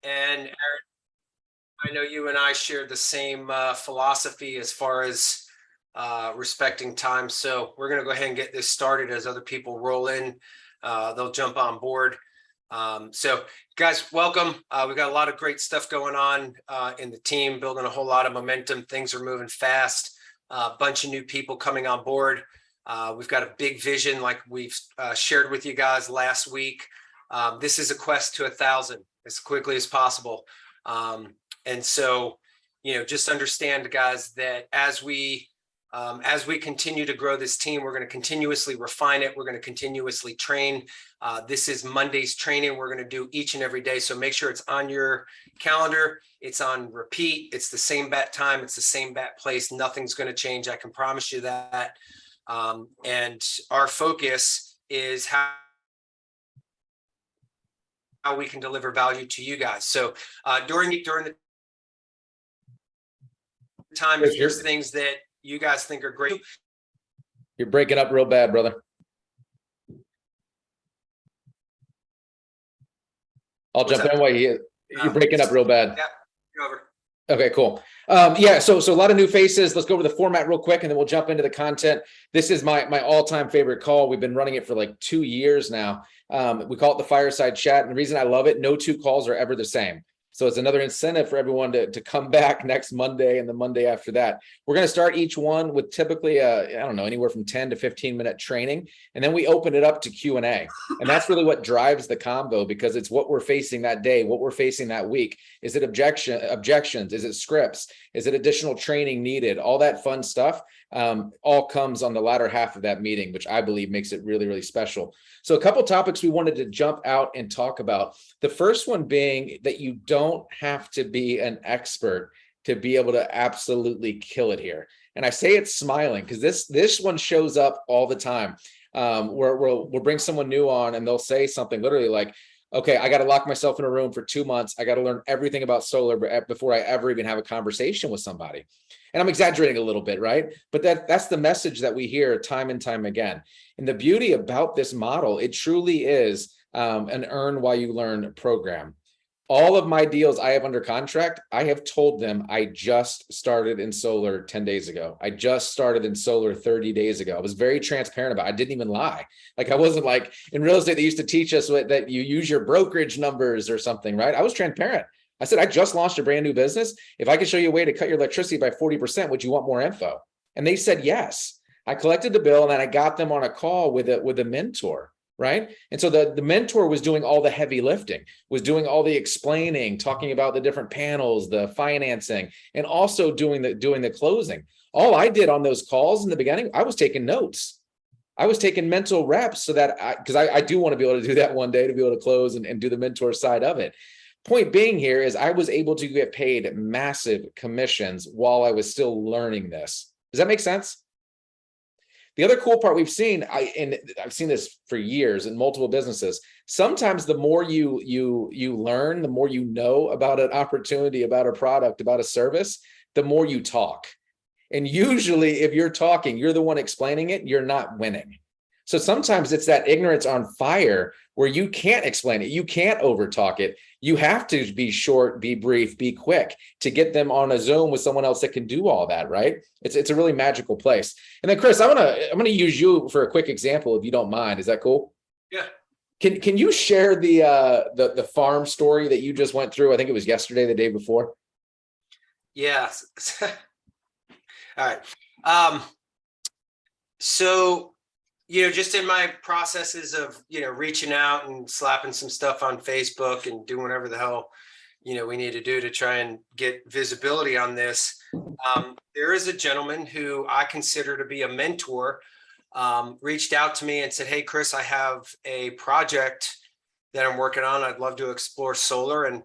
And Aaron, I know you and I share the same philosophy as far as respecting time. So we're going to go ahead and get this started. As other people roll in, they'll jump on board. So guys, welcome. We've got a lot of great stuff going on in the team, building a whole lot of momentum. Things are moving fast. A bunch of new people coming on board. We've got a big vision like we've shared with you guys last week. This is a quest to 1,000 as quickly as possible. And so, just understand, guys, that as we continue to grow this team, we're going to continuously refine it. We're going to continuously train. This is Monday's training we're going to do each and every day. So make sure it's on your calendar. It's on repeat. It's the same bat time. It's the same bat place. Nothing's going to change. I can promise you that. And our focus is how we can deliver value to you guys. So during the time, if there's things that you guys think are great. You're breaking up real bad, brother. I'll jump in while you're breaking up real bad. Yeah, you're over. Okay, cool. Yeah, so a lot of new faces. Let's go over the format real quick, and then we'll jump into the content. This is my all-time favorite call. We've been running it for like 2 years now. We call it the Fireside Chat, and the reason I love it, no two calls are ever the same. So it's another incentive for everyone to come back next Monday and the Monday after that. We're going to start each one with typically, I don't know, anywhere from 10 to 15 minute training. And then we open it up to Q&A. And that's really what drives the combo, because it's what we're facing that day, what we're facing that week. Is it objections? Is it scripts? Is it additional training needed? All that fun stuff all comes on the latter half of that meeting, which I believe makes it really, really special. So a couple topics we wanted to jump out and talk about. The first one being that you don't have to be an expert to be able to absolutely kill it here. And I say it's smiling because this one shows up all the time. We'll bring someone new on and they'll say something literally like, okay, I got to lock myself in a room for 2 months. I got to learn everything about solar before I ever even have a conversation with somebody. And I'm exaggerating a little bit, right? But that's the message that we hear time and time again. And the beauty about this model, it truly is an earn while you learn program. All of my deals I have under contract, I have told them I just started in solar 10 days ago. I just started in solar 30 days ago. I was very transparent about it. I didn't even lie. Like I wasn't like in real estate, they used to teach us that you use your brokerage numbers or something, right? I was transparent. I said, I just launched a brand new business. If I could show you a way to cut your electricity by 40%, would you want more info? And they said, yes. I collected the bill and then I got them on a call with a mentor. Right. And so the mentor was doing all the heavy lifting, was doing all the explaining, talking about the different panels, the financing, and also doing the closing. All I did on those calls in the beginning, I was taking notes. I was taking mental reps so that because I do want to be able to do that one day, to be able to close and do the mentor side of it. Point being here is I was able to get paid massive commissions while I was still learning this. Does that make sense? The other cool part we've seen, I've seen this for years in multiple businesses. Sometimes the more you learn, the more you know about an opportunity, about a product, about a service, the more you talk. And usually if you're talking, you're the one explaining it, you're not winning. So sometimes it's that ignorance on fire where you can't explain it. You can't overtalk it. You have to be short, be brief, be quick to get them on a Zoom with someone else that can do all that, right? It's a really magical place. And then Chris, I'm gonna use you for a quick example, if you don't mind. Is that cool? Yeah. Can you share the farm story that you just went through? I think it was yesterday, the day before. Yeah. All right. So just in my processes of, reaching out and slapping some stuff on Facebook and doing whatever the hell, we need to do to try and get visibility on this. There is a gentleman who I consider to be a mentor, reached out to me and said, hey, Chris, I have a project that I'm working on. I'd love to explore solar. And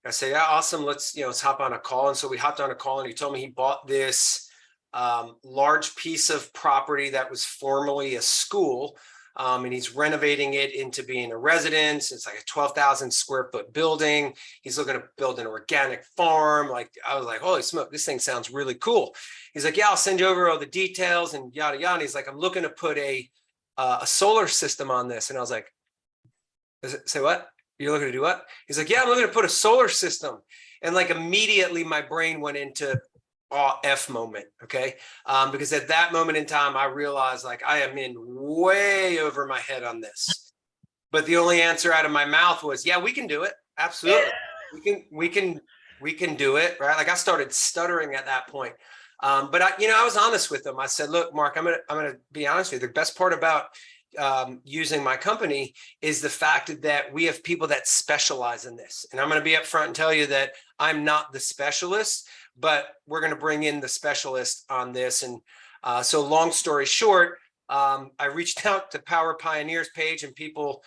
I said, yeah, awesome. Let's hop on a call. And so we hopped on a call and he told me he bought this large piece of property that was formerly a school, and he's renovating it into being a residence. It's like a 12,000 square foot building. He's looking to build an organic farm. I was like, holy smoke, this thing sounds really cool. He's like, yeah, I'll send you over all the details and yada yada. And he's like, I'm looking to put a solar system on this. And I was like, say what? You're looking to do what? He's like, yeah, I'm looking to put a solar system. And like immediately my brain went into F moment. Okay. Because at that moment in time, I realized like I am in way over my head on this. But the only answer out of my mouth was, yeah, we can do it. Absolutely. We can do it. Right. Like I started stuttering at that point. But I was honest with them. I said, look, Mark, I'm going to be honest with you. The best part about using my company is the fact that we have people that specialize in this. And I'm going to be upfront and tell you that I'm not the specialist, but we're going to bring in the specialist on this. And so long story short, I reached out to Power Pioneers page and people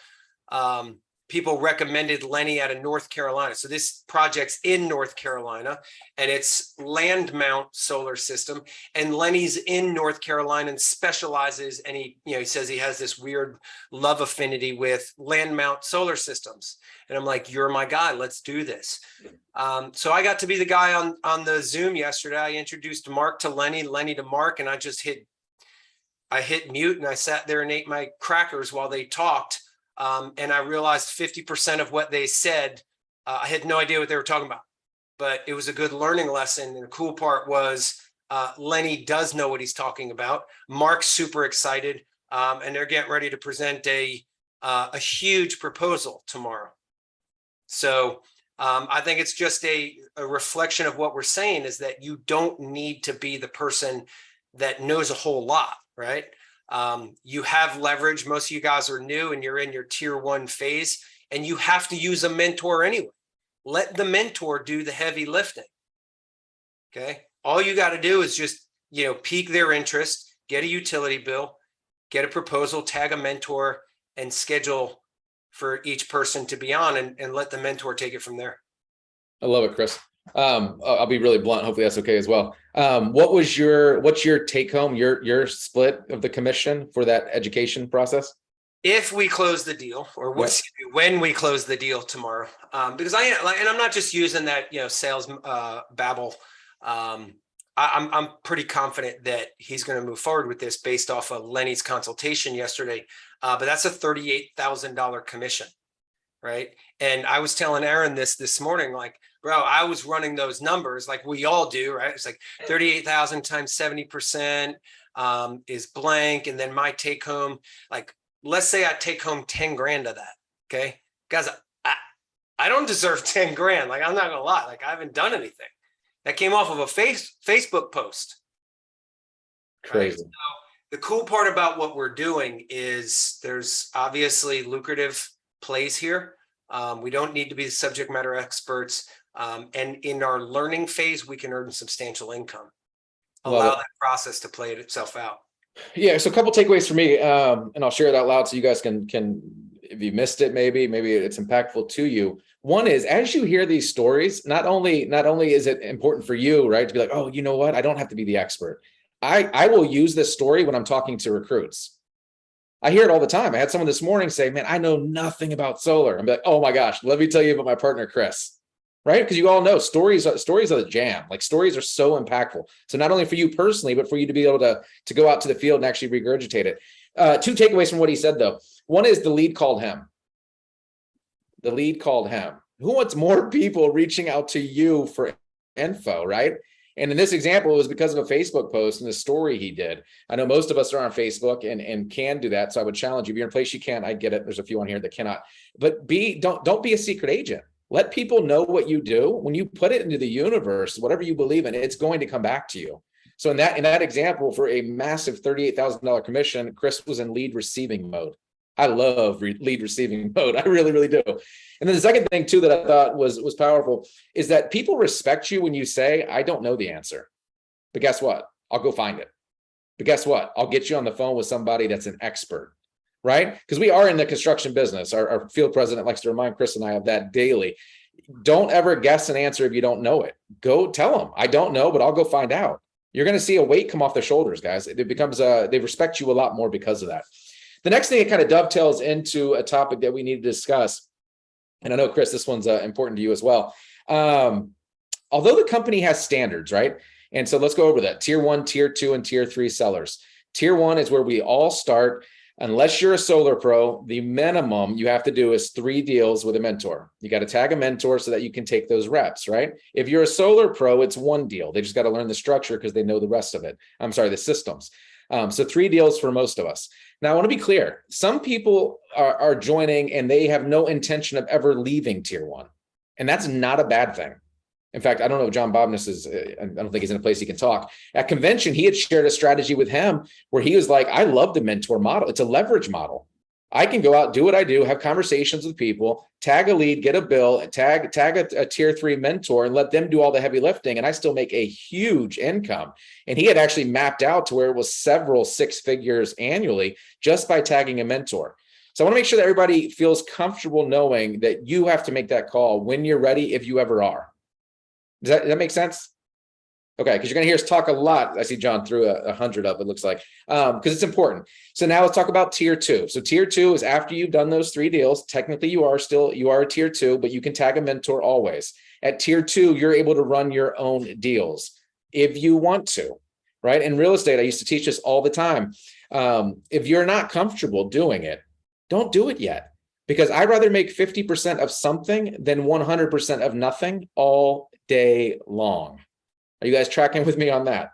recommended Lenny out of North Carolina. So this project's in North Carolina and it's land mount solar system. And Lenny's in North Carolina and specializes, and he says he has this weird love affinity with land mount solar systems. And I'm like, you're my guy, let's do this. So I got to be the guy on the Zoom yesterday. I introduced Mark to Lenny, Lenny to Mark, and I hit mute and I sat there and ate my crackers while they talked. And I realized 50% of what they said, I had no idea what they were talking about, but it was a good learning lesson. And the cool part was Lenny does know what he's talking about. Mark's super excited, and they're getting ready to present a huge proposal tomorrow. So I think it's just a reflection of what we're saying is that you don't need to be the person that knows a whole lot, right? You have leverage. Most of you guys are new and you're in your tier 1 phase and you have to use a mentor anyway. Let the mentor do the heavy lifting. Okay. All you got to do is just, pique their interest, get a utility bill, get a proposal, tag a mentor and schedule for each person to be on and let the mentor take it from there. I love it, Chris. I'll be really blunt. Hopefully that's okay as well. What's your take home, your split of the commission for that education process? If we close the deal or when we close the deal tomorrow, because and I'm not just using that, sales babble. I'm pretty confident that he's going to move forward with this based off of Lenny's consultation yesterday. But that's a $38,000 commission. Right. And I was telling Aaron this morning, like, bro, I was running those numbers like we all do. Right. It's like 38,000 times 70% is blank. And then my take home, like, let's say I take home 10 grand of that. Okay. Guys, I don't deserve 10 grand. Like, I'm not going to lie. Like, I haven't done anything. That came off of a Facebook post. Crazy. Right? So the cool part about what we're doing is there's obviously lucrative plays here. We don't need to be the subject matter experts. And in our learning phase, we can earn substantial income. Allow that process to play itself out. Yeah. So a couple takeaways for me, and I'll share it out loud so you guys can, if you missed it, maybe it's impactful to you. One is, as you hear these stories, not only is it important for you, right, to be like, oh, you know what? I don't have to be the expert. I will use this story when I'm talking to recruits. I hear it all the time. I had someone this morning say, man, I know nothing about solar. I'm like, oh my gosh, let me tell you about my partner, Chris. Right? Because you all know stories are the jam. Like, stories are so impactful. So not only for you personally, but for you to be able to go out to the field and actually regurgitate it. Two takeaways from what he said, though. One is the lead called him. The lead called him. Who wants more people reaching out to you for info, right? And in this example, it was because of a Facebook post and the story he did. I know most of us are on Facebook and can do that. So I would challenge you. If you're in a place you can, I get it. There's a few on here that cannot. But don't be a secret agent. Let people know what you do. When you put it into the universe, whatever you believe in, it's going to come back to you. So in that example, for a massive $38,000 commission, Chris was in lead receiving mode. I love lead receiving mode. I really, really do. And then the second thing too that I thought was powerful is that people respect you when you say, I don't know the answer, but guess what? I'll go find it. But guess what? I'll get you on the phone with somebody that's an expert, right? Because we are in the construction business. Our field president likes to remind Chris and I of that daily. Don't ever guess an answer if you don't know it. Go tell them, I don't know, but I'll go find out. You're going to see a weight come off their shoulders, guys. It becomes they respect you a lot more because of that. The next thing, it kind of dovetails into a topic that we need to discuss. And I know, Chris, this one's important to you as well. Although the company has standards, right? And so let's go over that. Tier 1, Tier 2, and Tier 3 sellers. Tier 1 is where we all start. Unless you're a solar pro, the minimum you have to do is 3 deals with a mentor. You got to tag a mentor so that you can take those reps, right? If you're a solar pro, it's 1 deal. They just got to learn the structure because they know the rest of it. I'm sorry, the systems. So 3 deals for most of us. Now, I want to be clear. Some people are joining and they have no intention of ever leaving tier 1. And that's not a bad thing. In fact, I don't know if John Bobness is, I don't think he's in a place he can talk. At convention, he had shared a strategy with him where he was like, I love the mentor model. It's a leverage model. I can go out, do what I do, have conversations with people, tag a lead, get a bill, tag a tier 3 mentor and let them do all the heavy lifting. And I still make a huge income. And he had actually mapped out to where it was several 6 figures annually just by tagging a mentor. So I want to make sure that everybody feels comfortable knowing that you have to make that call when you're ready, if you ever are. Does that make sense? Okay, because you're going to hear us talk a lot. I see John threw 100 up, it looks like, because it's important. So now let's talk about tier 2. So tier 2 is after you've done those 3 deals. Technically, you are a tier 2, but you can tag a mentor always. At tier 2, you're able to run your own deals if you want to, right? In real estate, I used to teach this all the time. If you're not comfortable doing it, don't do it yet. Because I'd rather make 50% of something than 100% of nothing all day long. Are you guys tracking with me on that?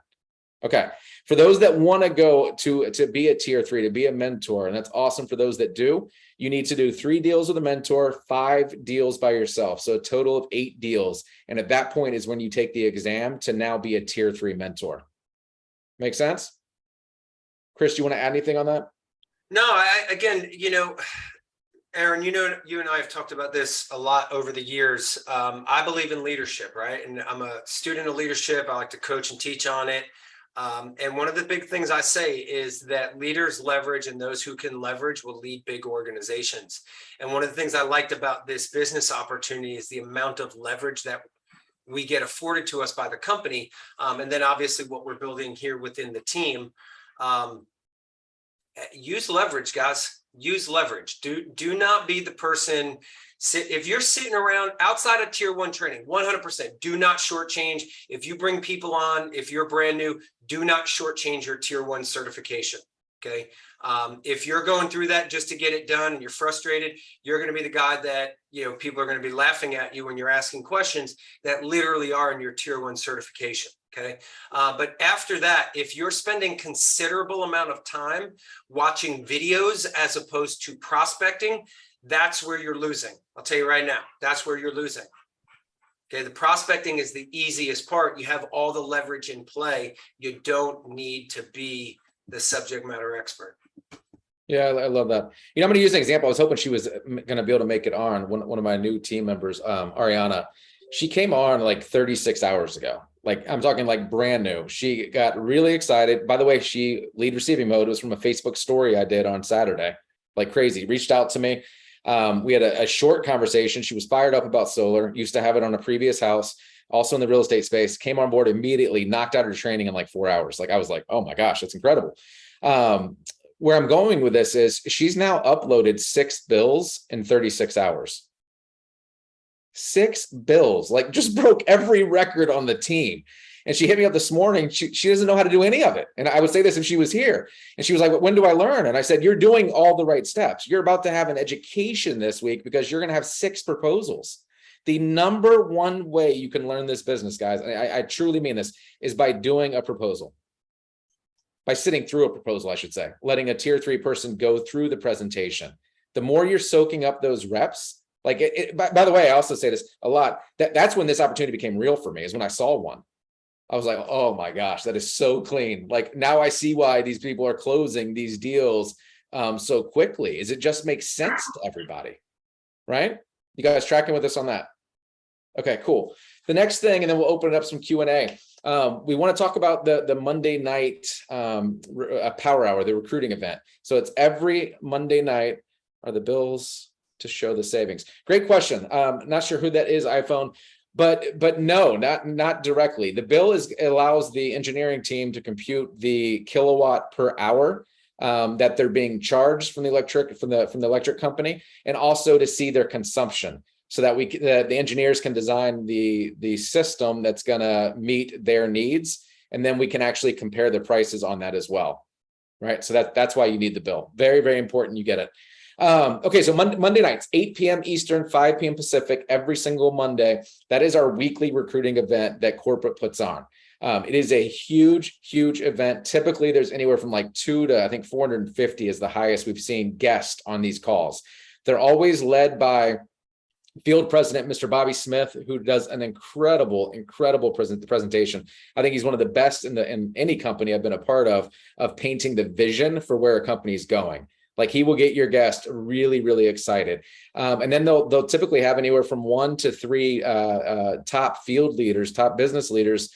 Okay. For those that want to go to be a tier 3, to be a mentor, and that's awesome for those that do, you need to do 3 deals with a mentor, 5 deals by yourself. So a total of 8 deals. And at that point is when you take the exam to now be a tier 3 mentor. Make sense? Chris, do you want to add anything on that? No, again, Aaron, you and I have talked about this a lot over the years. I believe in leadership, right? And I'm a student of leadership. I like to coach and teach on it. And one of the big things I say is that leaders leverage, and those who can leverage will lead big organizations. And one of the things I liked about this business opportunity is the amount of leverage that we get afforded to us by the company. And then obviously what we're building here within the team. Use leverage, guys. Use leverage. Do not be the person. If you're sitting around outside of tier 1 training, 100%, do not shortchange. If you bring people on, if you're brand new, do not shortchange your tier 1 certification. Okay. If you're going through that just to get it done and you're frustrated, you're going to be the guy that, people are going to be laughing at you when you're asking questions that literally are in your tier 1 certification. Okay. But after that, if you're spending considerable amount of time watching videos as opposed to prospecting, that's where you're losing. I'll tell you right now, that's where you're losing. Okay. The prospecting is the easiest part. You have all the leverage in play. You don't need to be the subject matter expert. Yeah, I love that. I'm going to use an example. I was hoping she was going to be able to make it on. One of my new team members, Ariana, she came on like 36 hours ago. Like I'm talking like brand new. She got really excited. By the way, she lead receiving mode was from a Facebook story I did on Saturday, like crazy. Reached out to me. We had a short conversation. She was fired up about solar, used to have it on a previous house, also in the real estate space, came on board immediately, knocked out her training in like 4 hours. Like I was like, oh my gosh, that's incredible. Where I'm going with this is she's now uploaded 6 bills in 36 hours. 6 bills, like just broke every record on the team. And she hit me up this morning. She doesn't know how to do any of it. And I would say this if she was here. And she was like, when do I learn? And I said, you're doing all the right steps. You're about to have an education this week because you're going to have 6 proposals. The number 1 way you can learn this business, guys, and I truly mean this, is by doing a proposal. By sitting through a proposal, I should say, letting a tier 3 person go through the presentation. The more you're soaking up those reps, like by the way, I also say this a lot, that's when this opportunity became real for me, is when I saw one. I was like, oh my gosh, that is so clean. Like now I see why these people are closing these deals so quickly. Is it just makes sense to everybody, right? You guys tracking with us on that? Okay, cool. The next thing, and then we'll open it up some Q&A. We want to talk about the Monday night power hour, the recruiting event. So it's every Monday night. Are the bills to show the savings? Great question. Not sure who that is, iPhone, but no, not directly. The bill allows the engineering team to compute the kilowatt per hour that they're being charged from the electric company, and also to see their consumption, so that the engineers can design the system that's going to meet their needs, and then we can actually compare the prices on that as well. right? So that's why you need the bill. Very, very important you get it. Okay, so Monday nights, 8 p.m. Eastern, 5 p.m. Pacific, every single Monday. That is our weekly recruiting event that corporate puts on. It is a huge, huge event. Typically, there's anywhere from like 2 to I think 450 is the highest we've seen guests on these calls. They're always led by field president, Mr. Bobby Smith, who does an incredible presentation. I think he's one of the best in any company I've been a part of painting the vision for where a company is going. Like he will get your guest really, really excited. And then they'll typically have anywhere from 1 to 3 top field leaders, top business leaders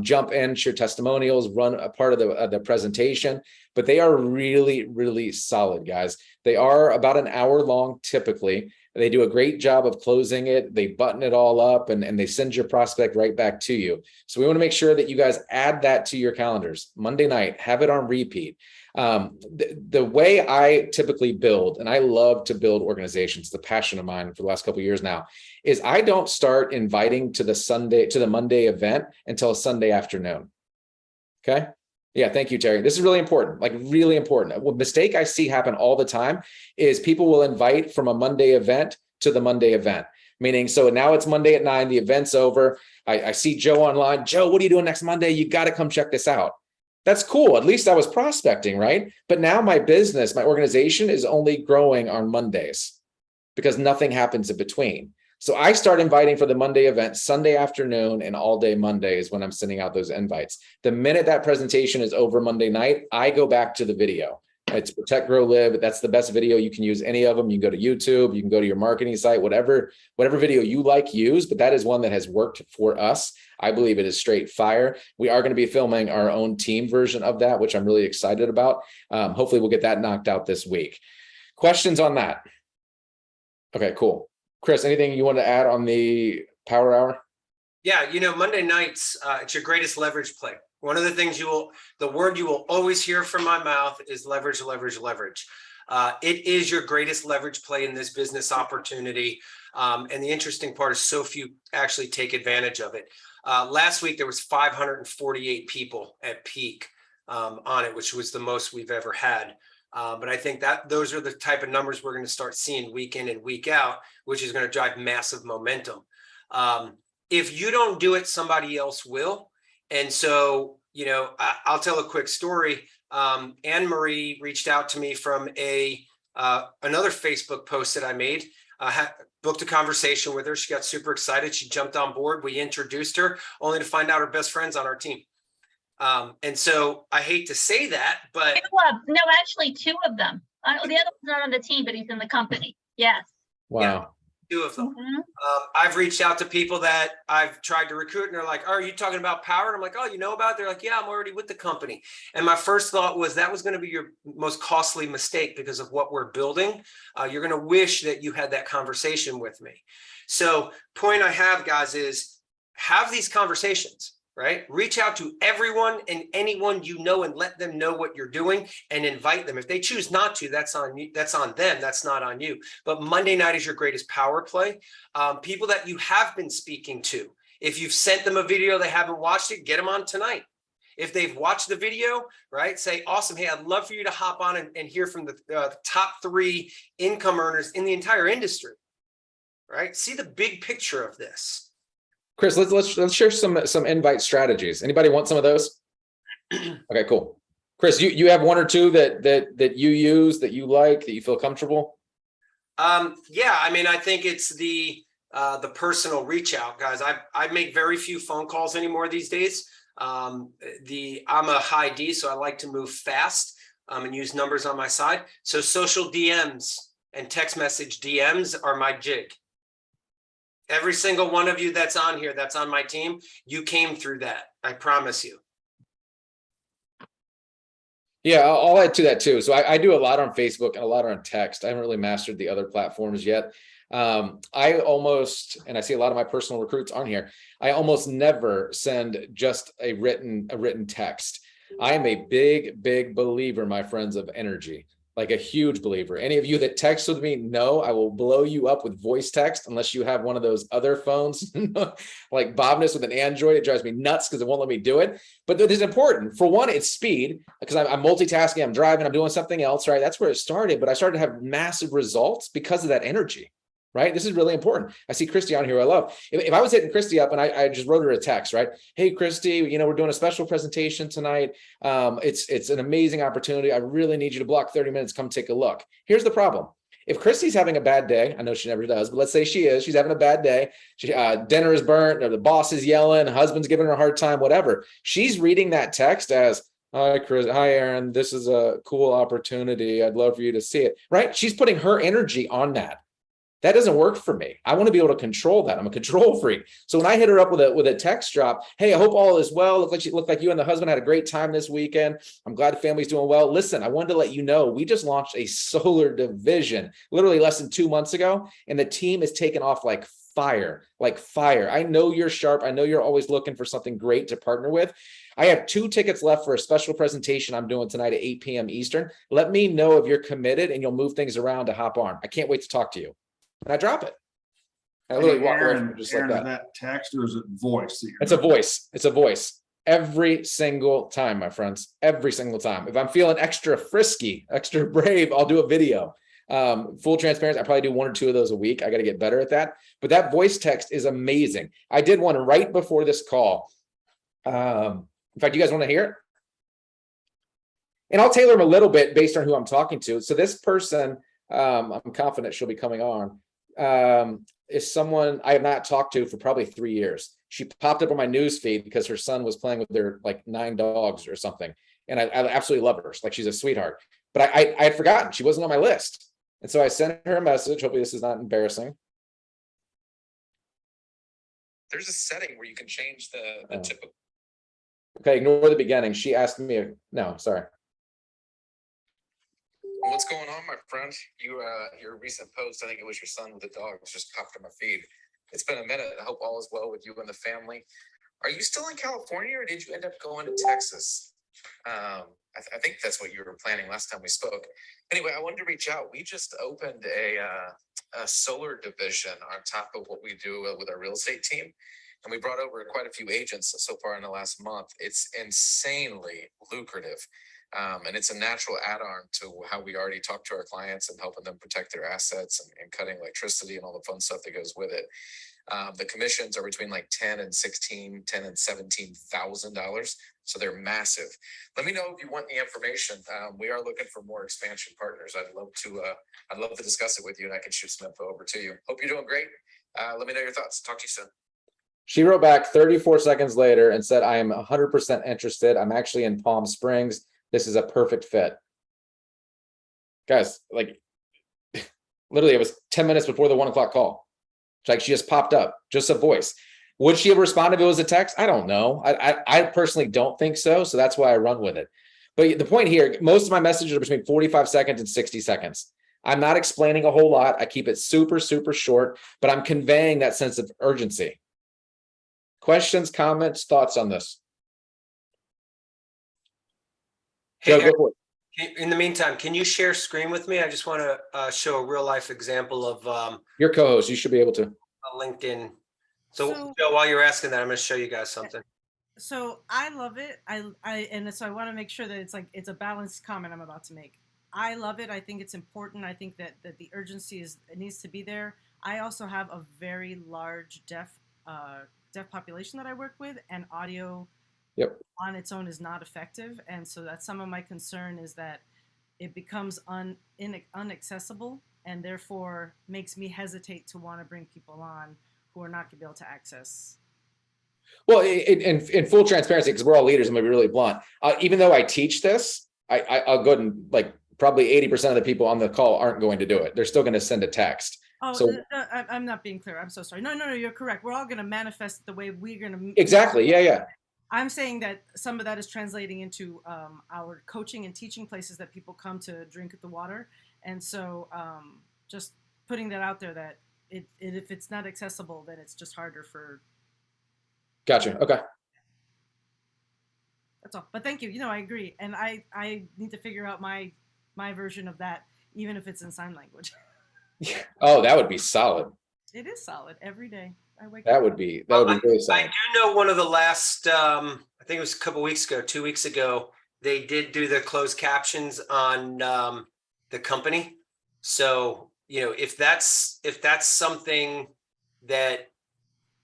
jump in, share testimonials, run a part of the presentation. But they are really, really solid, guys. They are about an hour long typically. They do a great job of closing it. They button it all up and they send your prospect right back to you. So we want to make sure that you guys add that to your calendars. Monday night, have it on repeat. The way I typically build, and I love to build organizations, it's a passion of mine for the last couple of years now, is I don't start inviting to the Monday event until Sunday afternoon. Okay. Yeah, thank you, Terry. This is really important, like really important. A mistake I see happen all the time is people will invite from a Monday event to the Monday event, meaning, so now it's Monday at 9, the event's over. I see Joe online. Joe, what are you doing next Monday? You got to come check this out. That's cool. At least I was prospecting, right? But now my business, my organization is only growing on Mondays because nothing happens in between. So I start inviting for the Monday event, Sunday afternoon and all day Monday is when I'm sending out those invites. The minute that presentation is over Monday night, I go back to the video. It's Protect, Grow, Live. That's the best video. You can use any of them. You can go to YouTube, you can go to your marketing site, whatever video you like, use, but that is one that has worked for us. I believe it is straight fire. We are going to be filming our own team version of that, which I'm really excited about. Hopefully we'll get that knocked out this week. Questions on that? Okay, cool. Chris, anything you want to add on the Power Hour? Yeah, Monday nights, it's your greatest leverage play. One of the things the word you will always hear from my mouth is leverage, leverage, leverage. It is your greatest leverage play in this business opportunity. And the interesting part is so few actually take advantage of it. Last week, there was 548 people at peak on it, which was the most we've ever had. But I think that those are the type of numbers we're going to start seeing week in and week out, which is going to drive massive momentum. If you don't do it, somebody else will. And so, I'll tell a quick story. Anne Marie reached out to me from another Facebook post that I made. Booked a conversation with her. She got super excited. She jumped on board. We introduced her, only to find out her best friend's on our team. And so I hate to say that, but no, actually 2 of them. The other one's not on the team, but he's in the company. Yes. Wow. Yeah, 2 of them. Mm-hmm. I've reached out to people that I've tried to recruit, and they're like, "Oh, are you talking about Power?" And I'm like, "Oh, you know about it?" They're like, "Yeah, I'm already with the company." And my first thought was that was going to be your most costly mistake because of what we're building. You're going to wish that you had that conversation with me. So point I have, guys, is have these conversations. Right? Reach out to everyone and anyone you know and let them know what you're doing and invite them. If they choose not to, that's on you. That's on them. That's not on you. But Monday night is your greatest power play. People that you have been speaking to, if you've sent them a video, they haven't watched it, get them on tonight. If they've watched the video, right, say, awesome. Hey, I'd love for you to hop on and hear from the top 3 income earners in the entire industry, right? See the big picture of this. Chris, let's share some invite strategies. Anybody want some of those? Okay, cool. Chris, you have 1 or 2 that you use, that you like, that you feel comfortable? Yeah, I mean, I think it's the personal reach out, guys. I make very few phone calls anymore these days. I'm a high D, so I like to move fast and use numbers on my side. So social DMs and text message DMs are my jig. Every single one of you that's on here, that's on my team, you came through that. I promise you. Yeah, I'll add to that too. So I do a lot on Facebook and a lot on text. I haven't really mastered the other platforms yet. I almost, and I see a lot of my personal recruits on here, I almost never send just a written text. I am a big believer, my friends, of energy. Like a huge believer. Any of you that text with me, know I will blow you up with voice text unless you have one of those other phones like Bobness with an Android. It drives me nuts because it won't let me do it. But it is important. For one, it's speed, because I'm multitasking, I'm driving, I'm doing something else, right? That's where it started. But I started to have massive results because of that energy. Right? This is really important. I see Christy on here, who I love. If I was hitting Christy up and I just wrote her a text, right? Hey, Christy, we're doing a special presentation tonight. It's an amazing opportunity. I really need you to block 30 minutes. Come take a look. Here's the problem. If Christy's having a bad day, I know she never does, but let's say she's having a bad day. Dinner is burnt, or the boss is yelling, husband's giving her a hard time, whatever. She's reading that text as, hi, Chris. Hi, Aaron. This is a cool opportunity. I'd love for you to see it, right? She's putting her energy on that. That doesn't work for me. I want to be able to control that. I'm a control freak. So when I hit her up with a text drop, hey, I hope all is well. Look like you and the husband had a great time this weekend. I'm glad the family's doing well. Listen, I wanted to let you know we just launched a solar division literally less than 2 months ago, and the team is taken off like fire, like fire. I know you're sharp. I know you're always looking for something great to partner with. I have 2 tickets left for a special presentation I'm doing tonight at 8 p.m. Eastern. Let me know if you're committed and you'll move things around to hop on. I can't wait to talk to you. And I drop it. I literally walk away from it just like that. Is that text or is it voice? It's a voice. It's a voice. Every single time, my friends. Every single time. If I'm feeling extra frisky, extra brave, I'll do a video. Full transparency, I probably do 1 or 2 of those a week. I got to get better at that. But that voice text is amazing. I did one right before this call. In fact, you guys want to hear it? And I'll tailor them a little bit based on who I'm talking to. So this person, I'm confident she'll be coming on. Is someone I have not talked to for probably 3 years. She popped up on my news feed because her son was playing with their like 9 dogs or something. And I absolutely love her. Like, she's a sweetheart, but I had forgotten she wasn't on my list. And so I sent her a message. Hopefully this is not embarrassing. There's a setting where you can change the typical. Okay, ignore the beginning. She asked me, no, sorry. What's going on, my friend? Your recent post, I think it was your son with the dogs, just popped on my feed. It's been a minute. I hope all is well with you and the family. Are you still in California, or did you end up going to Texas? I think that's what you were planning last time we spoke. Anyway, I wanted to reach out. We just opened a solar division on top of what we do with our real estate team. And we brought over quite a few agents so far in the last month. It's insanely lucrative. And it's a natural add-on to how we already talk to our clients and helping them protect their assets and cutting electricity and all the fun stuff that goes with it. The commissions are between like $10,000 and $17,000. So they're massive. Let me know if you want the information. We are looking for more expansion partners. I'd love to discuss it with you, and I can shoot some info over to you. Hope you're doing great. Let me know your thoughts. Talk to you soon. She wrote back 34 seconds later and said, I am 100% interested. I'm actually in Palm Springs. This is a perfect fit. Guys, like, literally, it was 10 minutes before the 1 o'clock call. It's like she just popped up, just a voice. Would she have responded if it was a text? I don't know. I personally don't think so. So that's why I run with it. But the point here, most of my messages are between 45 seconds and 60 seconds. I'm not explaining a whole lot. I keep it super, super short, but I'm conveying that sense of urgency. Questions, comments, thoughts on this? Hey, Joe, go for it. in the meantime, can you share screen with me? I just want to show a real life example of Your co-host, you should be able to. a LinkedIn. So Joe, while you're asking that, I'm going to show you guys something. So I love it. So I want to make sure that it's a balanced comment I'm about to make. I love it. I think it's important. I think that the urgency needs to be there. I also have a very large deaf population that I work with, and audio on its own is not effective. And so that's some of my concern, is that it becomes inaccessible, and therefore makes me hesitate to want to bring people on who are not going to be able to access. Well, in full transparency, because we're all leaders, I'm going to be really blunt. Even though I teach this, I'll go and like probably 80% of the people on the call aren't going to do it. They're still going to send a text. Oh, so, I'm not being clear. I'm so sorry. No, you're correct. We're all going to manifest the way we're going to. Exactly. Yeah. I'm saying that some of that is translating into our coaching and teaching places that people come to drink the water. And so just putting that out there, that if it's not accessible, then it's just harder for. Gotcha. Okay. That's all. But thank you. I agree. And I need to figure out my my version of that, even if it's in sign language. Oh, that would be solid. It is solid every day. I wake That up. would be Well, really I solid. do know one of the last, I think it was a couple weeks ago, 2 weeks ago, they did do the closed captions on the company. So, if that's something that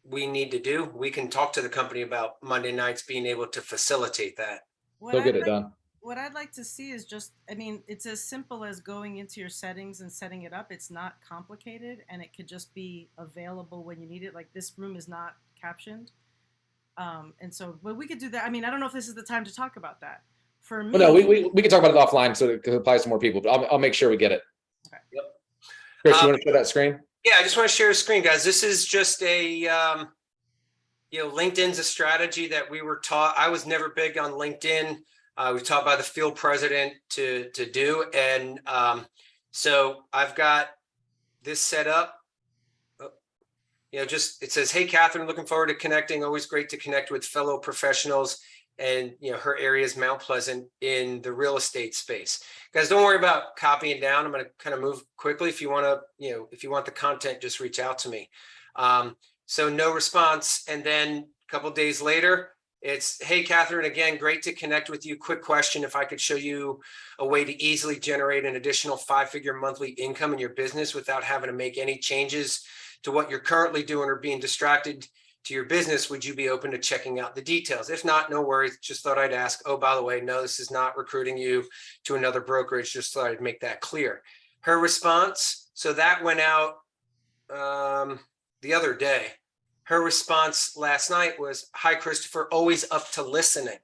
we need to do, we can talk to the company about Monday nights being able to facilitate that. What They'll I'd get it like- done. What I'd like to see is just, I mean, it's as simple as going into your settings and setting it up. It's not complicated, and it could just be available when you need it. Like, this room is not captioned. And so, but we could do that. I mean, I don't know if this is the time to talk about that. For me, Well, no, we can talk about it offline so it can apply to more people, but I'll make sure we get it. Okay. Yep. Chris, you want to share that screen? Yeah, I just want to share a screen, guys. This is just a, LinkedIn's a strategy that we were taught. I was never big on LinkedIn. We taught by the field president to do. And so I've got this set up. It says, "Hey, Catherine, looking forward to connecting. Always great to connect with fellow professionals." And, her area is Mount Pleasant in the real estate space. Guys, don't worry about copying down. I'm going to kind of move quickly. If you want to, if you want the content, just reach out to me. So no response. And then a couple of days later, it's, "Hey, Catherine, again, great to connect with you. Quick question. If I could show you a way to easily generate an additional 5-figure monthly income in your business without having to make any changes to what you're currently doing or being distracted to your business, would you be open to checking out the details? If not, no worries. Just thought I'd ask. Oh, by the way, no, this is not recruiting you to another brokerage. Just thought I'd make that clear." Her response, so that went out the other day. Her response last night was, "Hi, Christopher, always up to listening."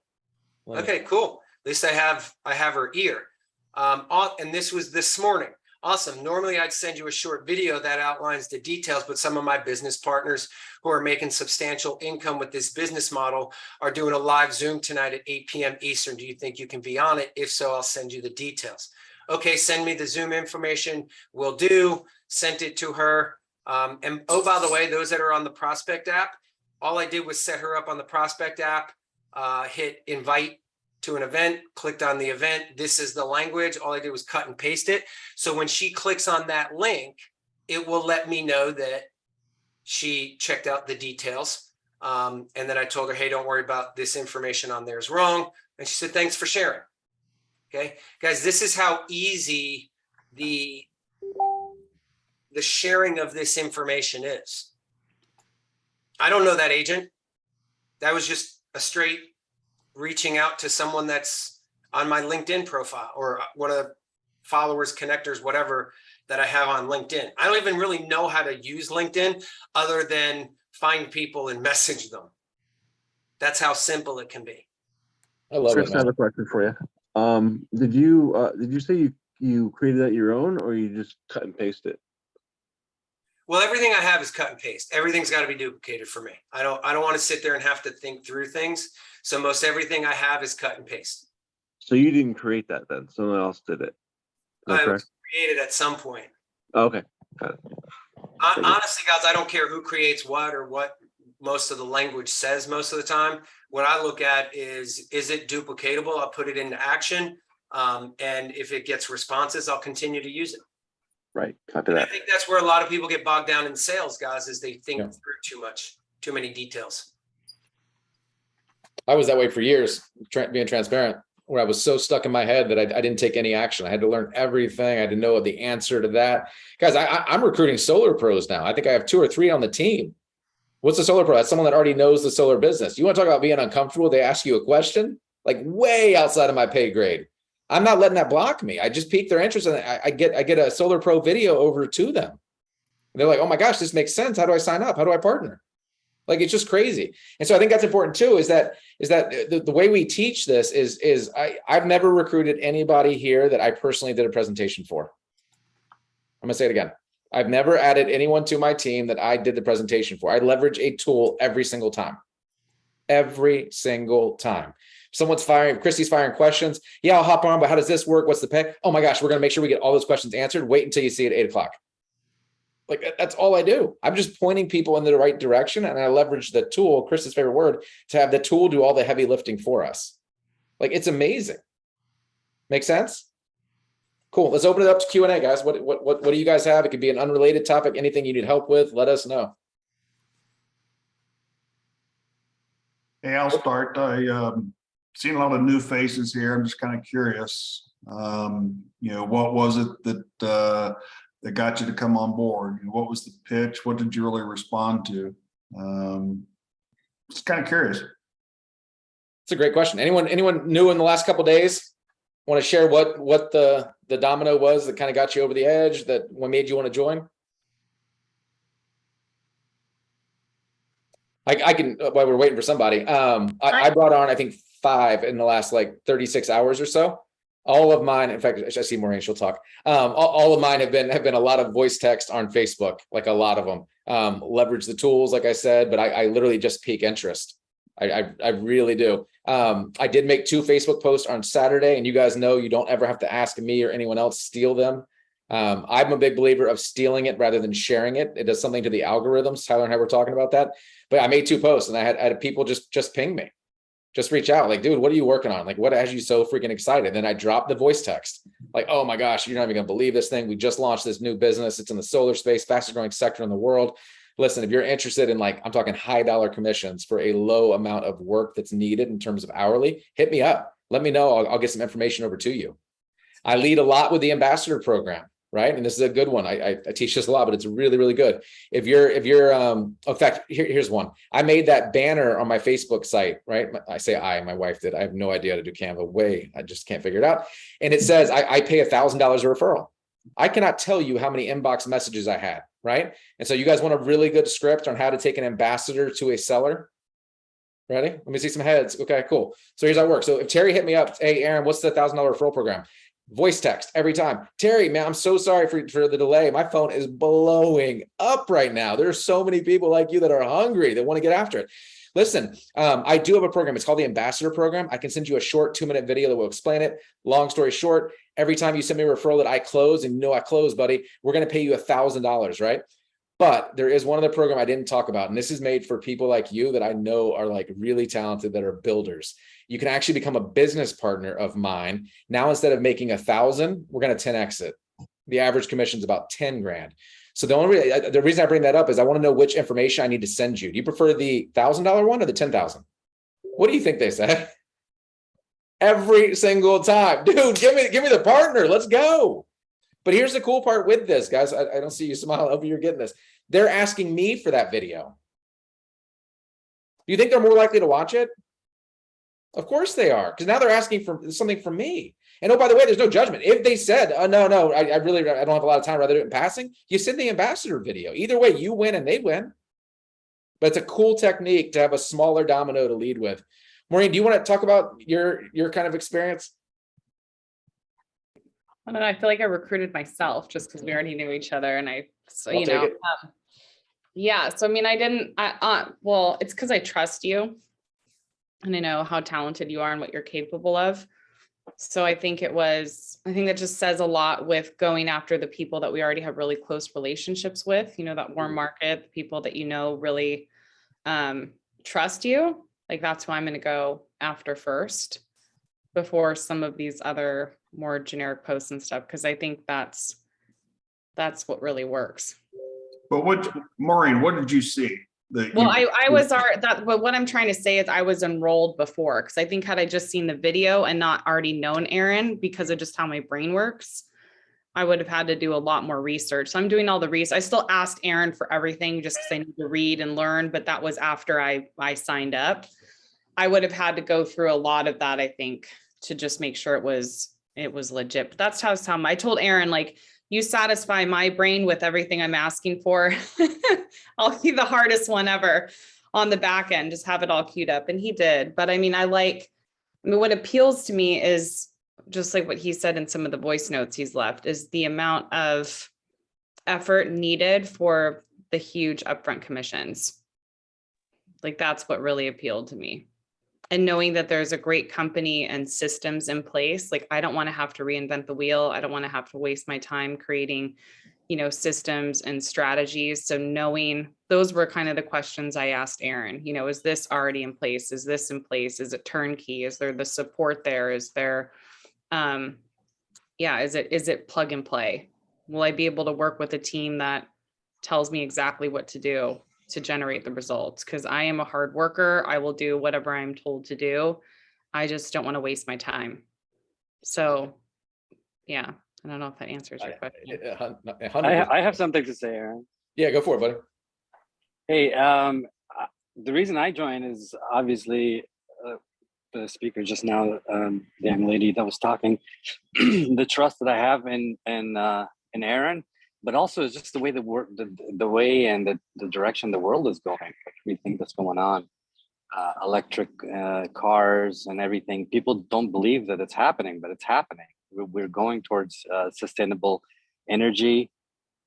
Okay, cool. At least I have her ear. And this was this morning. Awesome. Normally I'd send you a short video that outlines the details, but some of my business partners who are making substantial income with this business model are doing a live Zoom tonight at 8 p.m. Eastern. Do you think you can be on it? If so, I'll send you the details. Okay, send me the Zoom information. Will do. Sent it to her. And oh, by the way, those that are on the Prospect app, all I did was set her up on the Prospect app, hit invite to an event, clicked on the event. This is the language. All I did was cut and paste it. So when she clicks on that link, it will let me know that she checked out the details. And then I told her, "Hey, don't worry about this information on there is wrong." And she said, "Thanks for sharing." Okay, guys, this is how easy the sharing of this information is. I don't know that agent. That was just a straight reaching out to someone that's on my LinkedIn profile or one of the followers, connectors, whatever that I have on LinkedIn. I don't even really know how to use LinkedIn other than find people and message them. That's how simple it can be. I love Chris, it, I have man. a question for you. Did you say you created that your own, or you just cut and paste it? Well, everything I have is cut and paste. Everything's got to be duplicated for me. I don't want to sit there and have to think through things. So most everything I have is cut and paste. So you didn't create that then? Someone else did it. Is that I correct? created at some point. Oh, okay. Got it. Honestly, guys, I don't care who creates what or what most of the language says most of the time. What I look at is it duplicatable? I'll put it into action. And if it gets responses, I'll continue to use it. Right. Copy I that. think that's where a lot of people get bogged down in sales, guys, is they think Yeah. through too many details. I was that way for years, being transparent, where I was so stuck in my head that I didn't take any action. I had to learn everything. I had to know the answer to that. Guys, I'm recruiting solar pros now. I think I have 2 or 3 on the team. What's a solar pro? That's someone that already knows the solar business. You want to talk about being uncomfortable? They ask you a question, like way outside of my pay grade. I'm not letting that block me. I just pique their interest, and I get a solar pro video over to them. They're like, "Oh my gosh, this makes sense. How do I sign up? How do I partner?" Like, it's just crazy. And so I think that's important too, is that the way we teach this is I've never recruited anybody here that I personally did a presentation for. I'm gonna say it again. I've never added anyone to my team that I did the presentation for. I leverage a tool every single time. Every single time. Someone's firing, Christy's firing questions. Yeah, I'll hop on, but how does this work? What's the pay? Oh my gosh, we're gonna make sure we get all those questions answered. Wait until you see it at 8 o'clock. Like, that's all I do. I'm just pointing people in the right direction, and I leverage the tool, Chris's favorite word, to have the tool do all the heavy lifting for us. Like, it's amazing. Make sense? Cool. Let's open it up to Q&A, guys. What do you guys have? It could be an unrelated topic. Anything you need help with, let us know. Hey, I'll start. I seen a lot of new faces here. I'm just kind of curious. What was it that that got you to come on board? What was the pitch? What did you really respond to? Just kind of curious. It's a great question. Anyone new in the last couple of days want to share what the domino was that kind of got you over the edge, that what made you want to join? I can, while we're waiting for somebody. I brought on, I think, 5 in the last like 36 hours or so. All of mine, in fact, I see Maureen, she'll talk. All of mine have been a lot of voice text on Facebook, like a lot of them. Leverage the tools, like I said, but I literally just pique interest. I really do. I did make 2 Facebook posts on Saturday, and you guys know you don't ever have to ask me or anyone else steal them. I'm a big believer of stealing it rather than sharing it. It does something to the algorithms. Tyler and I were talking about that. But I made 2 posts, and I had people just ping me, just reach out, like, dude, what are you working on? Like, what has you so freaking excited? Then I dropped the voice text, like, oh my gosh, you're not even gonna believe this thing. We just launched this new business. It's in the solar space, fastest growing sector in the world. Listen, if you're interested in, like, I'm talking high dollar commissions for a low amount of work that's needed in terms of hourly, hit me up. Let me know. I'll get some information over to you. I lead a lot with the ambassador program, right? And this is a good one. I teach this a lot, but it's really, really good. If you're in fact, here's one. I made that banner on my Facebook site, right? I say my wife did. I have no idea how to do Canva. I just can't figure it out. And it says, I pay $1,000 a referral. I cannot tell you how many inbox messages I had, right? And so you guys want a really good script on how to take an ambassador to a seller? Ready? Let me see some heads. Okay, cool. So here's how it works. So if Terry hit me up, hey, Aaron, what's the $1,000 referral program? Voice text every time. Terry, man, I'm so sorry for the delay. My phone is blowing up right now. There are so many people like you that are hungry, that want to get after it. Listen, I do have a program. It's called the Ambassador Program. I can send you a short 2-minute video that will explain it. Long story short, every time you send me a referral that I close, and you know I close, buddy, we're going to pay you $1,000, right? But there is one other program I didn't talk about, and this is made for people like you that I know are like really talented, that are builders. You can actually become a business partner of mine. Now, instead of making 1,000, we're going to 10x it. The average commission is about 10 grand. So the reason I bring that up is I want to know which information I need to send you. Do you prefer the $1,000 one or the 10,000? What do you think they say? Every single time, dude, give me the partner. Let's go. But here's the cool part with this, guys. I don't see you smile over. You're getting this. They're asking me for that video. Do you think they're more likely to watch it? Of course they are, because now they're asking for something from me. And oh, by the way, there's no judgment. If they said, no, I don't have a lot of time, rather do it in passing, you send the ambassador video. Either way, you win and they win. But it's a cool technique to have a smaller domino to lead with. Maureen, do you want to talk about your kind of experience? I don't know. I feel like I recruited myself just because we already knew each other, and yeah. So I mean, well, it's because I trust you, and I know how talented you are and what you're capable of. So I think that just says a lot with going after the people that we already have really close relationships with. That warm market, the people that really trust you. Like, that's who I'm going to go after first, before some of these other more generic posts and stuff, because I think that's what really works. But Maureen, what did you see? But what I'm trying to say is I was enrolled before, because I think had I just seen the video and not already known Aaron, because of just how my brain works, I would have had to do a lot more research. So I'm doing all the research. I still asked Aaron for everything just because I need to read and learn, but that was after I signed up. I would have had to go through a lot of that, I think, to just make sure it was legit. But that's how I told Aaron, like, you satisfy my brain with everything I'm asking for. I'll be the hardest one ever on the back end, just have it all queued up. And he did. But I mean, what appeals to me is just like what he said in some of the voice notes he's left, is the amount of effort needed for the huge upfront commissions. Like, that's what really appealed to me. And knowing that there's a great company and systems in place, like, I don't want to have to reinvent the wheel. I don't want to have to waste my time creating, systems and strategies. So knowing, those were kind of the questions I asked Aaron, is this already in place? Is this in place? Is it turnkey? Is there the support there? Is there, yeah, is it plug and play? Will I be able to work with a team that tells me exactly what to do to generate the results? Because I am a hard worker. I will do whatever I'm told to do. I just don't want to waste my time. So, yeah, I don't know if that answers your question. 100%. I have something to say, Aaron. Yeah, go for it, buddy. Hey, the reason I joined is obviously the speaker just now, the young lady that was talking, the trust that I have in Aaron, but also it's just the way the way and the direction the world is going, everything that's going on, electric cars and everything. People don't believe that it's happening, but it's happening. We're going towards sustainable energy,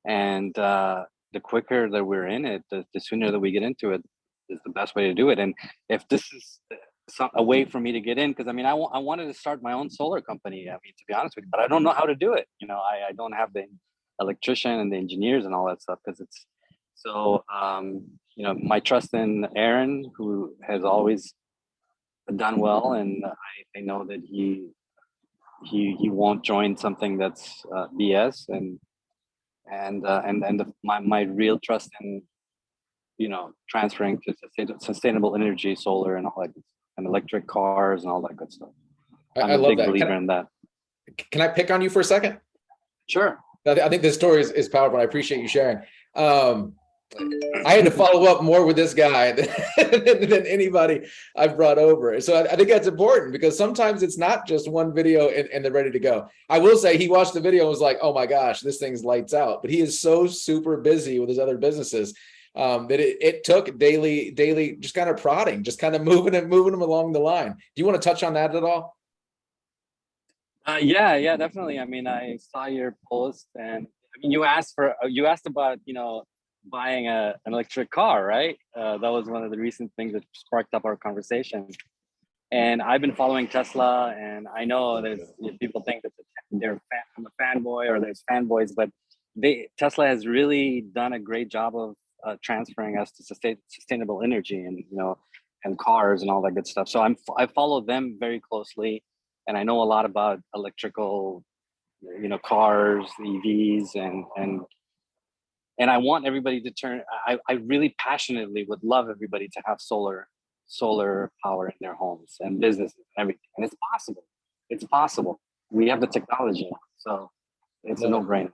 and the quicker that we're in it, the sooner that we get into it is the best way to do it. And if this is a way for me to get in, because I mean, I wanted to start my own solar company. I mean, to be honest with you, but I don't know how to do it. You know, I don't have the electrician and the engineers and all that stuff, because it's so, you know, my trust in Aaron, who has always done well, and I know that he won't join something that's BS, my real trust in, you know, transferring to sustainable energy, solar and all that, and electric cars and all that good stuff. I'm I a love big that. believer in that. Can I pick on you for a second? Sure. I think this story is powerful. I appreciate you sharing. I had to follow up more with this guy than anybody I've brought over. So I think that's important, because sometimes it's not just one video and they're ready to go. I will say he watched the video and was like, oh my gosh, this thing's lights out. But he is so super busy with his other businesses that it took daily just kind of prodding, just kind of moving him along the line. Do you want to touch on that at all? Yeah, definitely. I mean, I saw your post, and I mean, you asked about, you know, buying an electric car, right? That was one of the recent things that sparked up our conversation. And I've been following Tesla, and I know people think that I'm a fanboy, or there's fanboys, but Tesla has really done a great job of transferring us to sustainable energy, and, you know, and cars and all that good stuff. So I follow them very closely, and I know a lot about electrical, you know, cars, EVs, and I want everybody to turn. I really passionately would love everybody to have solar power in their homes and businesses and everything. And it's possible. It's possible. We have the technology, so it's a no-brainer.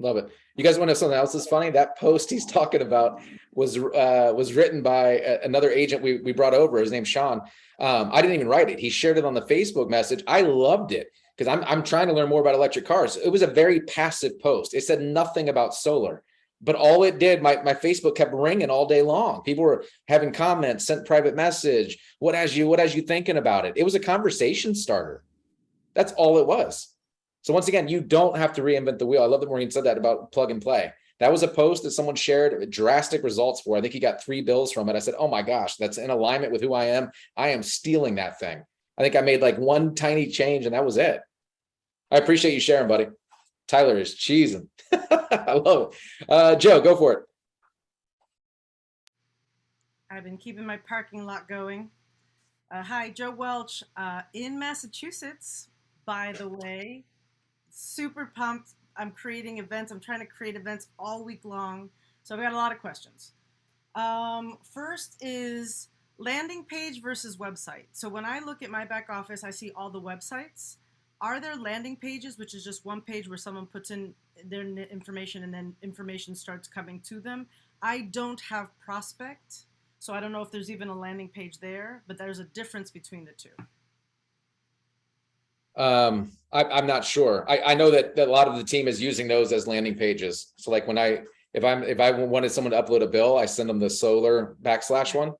Love it. You guys want to know something else that's funny? That post he's talking about was written by another agent we brought over. His name's Sean. I didn't even write it. He shared it on the Facebook message. I loved it, because I'm trying to learn more about electric cars. It was a very passive post. It said nothing about solar, but all it did, my Facebook kept ringing all day long. People were having comments, sent private message. What has you thinking about it? It was a conversation starter. That's all it was. So once again, you don't have to reinvent the wheel. I love that Maureen said that about plug and play. That was a post that someone shared drastic results for. I think he got 3 bills from it. I said, oh my gosh, that's in alignment with who I am. I am stealing that thing. I think I made like one tiny change, and that was it. I appreciate you sharing, buddy. Tyler is cheesing. I love it. Joe, go for it. I've been keeping my parking lot going. Hi, Joe Welch in Massachusetts, by the way. Super pumped. I'm creating events. I'm trying to create events all week long. So I've got a lot of questions. First is landing page versus website. So when I look at my back office, I see all the websites. Are there landing pages, which is just one page where someone puts in their information and then information starts coming to them? I don't have Prospect, so I don't know if there's even a landing page there, but there's a difference between the two. I'm not sure. I know that a lot of the team is using those as landing pages. So like if I wanted someone to upload a bill, I send them the solar / one,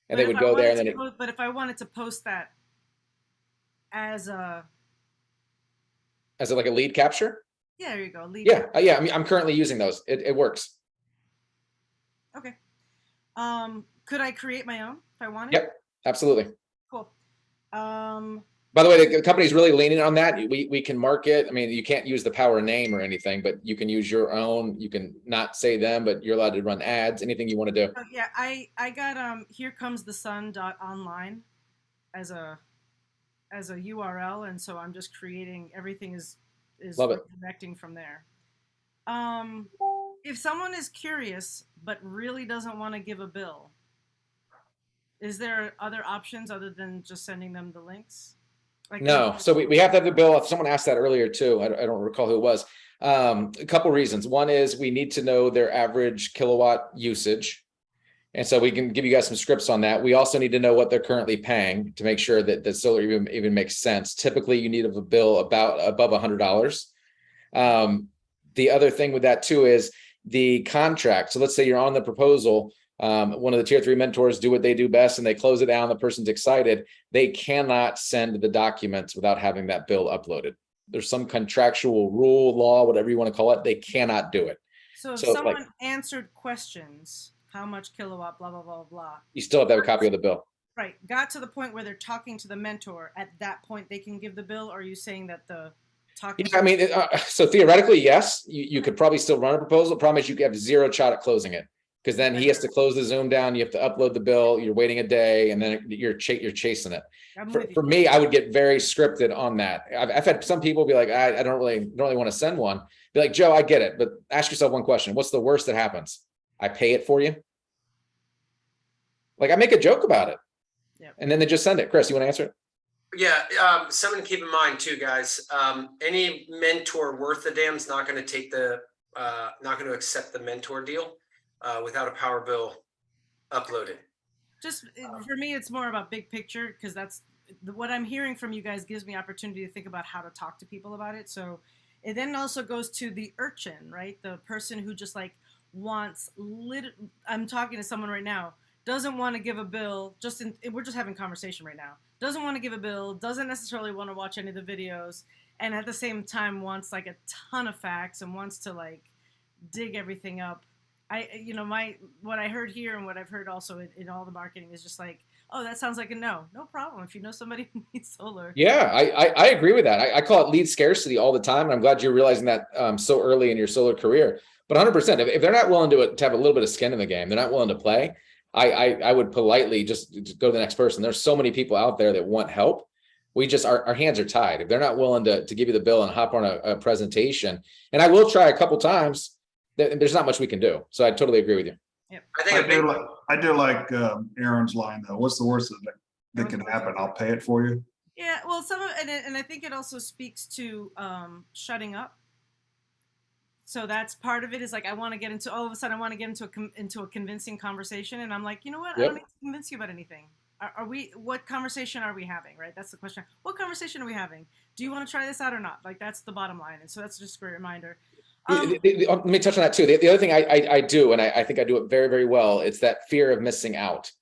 and they would go there. And then but if I wanted to post that as like a lead capture. Yeah, there you go. Lead. Yeah. I mean, I'm currently using those. It works. Okay. Could I create my own if I wanted? Yep, absolutely. Cool. By the way, the company's really leaning on that. We can market. I mean, you can't use the power name or anything, but you can use your own. You can not say them, but you're allowed to run ads, anything you want to do. Yeah, I got herecomethesun.online as a URL, and so I'm just creating, everything is is Love it. connecting from there. If someone is curious but really doesn't want to give a bill, is there other options other than just sending them the links? Like, No, so we have to have the bill. Someone asked that earlier too. I don't recall who it was. A couple reasons. One is we need to know their average kilowatt usage. And so we can give you guys some scripts on that. We also need to know what they're currently paying to make sure that the solar even makes sense. Typically, you need a bill above $100. The other thing with that too is the contract. So let's say you're on the proposal. One of the tier 3 mentors do what they do best and they close it down. The person's excited. They cannot send the documents without having that bill uploaded. There's some contractual rule, law, whatever you want to call it. They cannot do it. So if So, someone answered questions, how much kilowatt, blah, blah, blah, blah. You still have to have a copy of the bill. Right. Got to the point where they're talking to the mentor. At that point, they can give the bill. Or are you saying that the talking? Yeah, I mean, so theoretically, yes, you could probably still run a proposal. Problem is you have zero shot at closing it because then he has to close the Zoom down. You have to upload the bill. You're waiting a day and then you're chasing it. For me, I would get very scripted on that. I've had some people be like, I don't really want to send one. Be like, Joe, I get it, but ask yourself one question. What's the worst that happens? I pay it for you. Like I make a joke about it. Yep. And then they just send it. Chris, you want to answer it? Yeah, something to keep in mind too, guys. Any mentor worth a damn is not going to take not going to accept the mentor deal without a power bill uploaded. Just for me, it's more about big picture because that's what I'm hearing from you guys gives me opportunity to think about how to talk to people about it. So it then also goes to the urchin, right? The person who just like wants I'm talking to someone right now, doesn't want to give a bill, we're just having conversation right now. Doesn't want to give a bill, doesn't necessarily want to watch any of the videos, and at the same time wants like a ton of facts and wants to like dig everything up. What I heard here and what I've heard also in all the marketing is just like, oh, that sounds like a no problem. If you know somebody who needs solar. Yeah, I agree with that. I call it lead scarcity all the time. And I'm glad you're realizing that so early in your solar career. But 100%, if they're not willing to have a little bit of skin in the game, they're not willing to play. I would politely just go to the next person. There's so many people out there that want help. We just, our hands are tied. If they're not willing to give you the bill and hop on a presentation, and I will try a couple times, there's not much we can do. So I totally agree with you. Yep. I do like Aaron's line though. What's the worst that can happen? I'll pay it for you. Yeah, well, some of and I think it also speaks to shutting up. So that's part of it is like I want to get into all of a sudden I want to get into a convincing conversation, and I'm like, you know what? Yep. I don't need to convince you about anything. What conversation are we having? Right? That's the question. What conversation are we having? Do you want to try this out or not? Like that's the bottom line. And so that's just a great reminder. Let me touch on that too. The other thing I do, and I think I do it very, very well, it's that fear of missing out,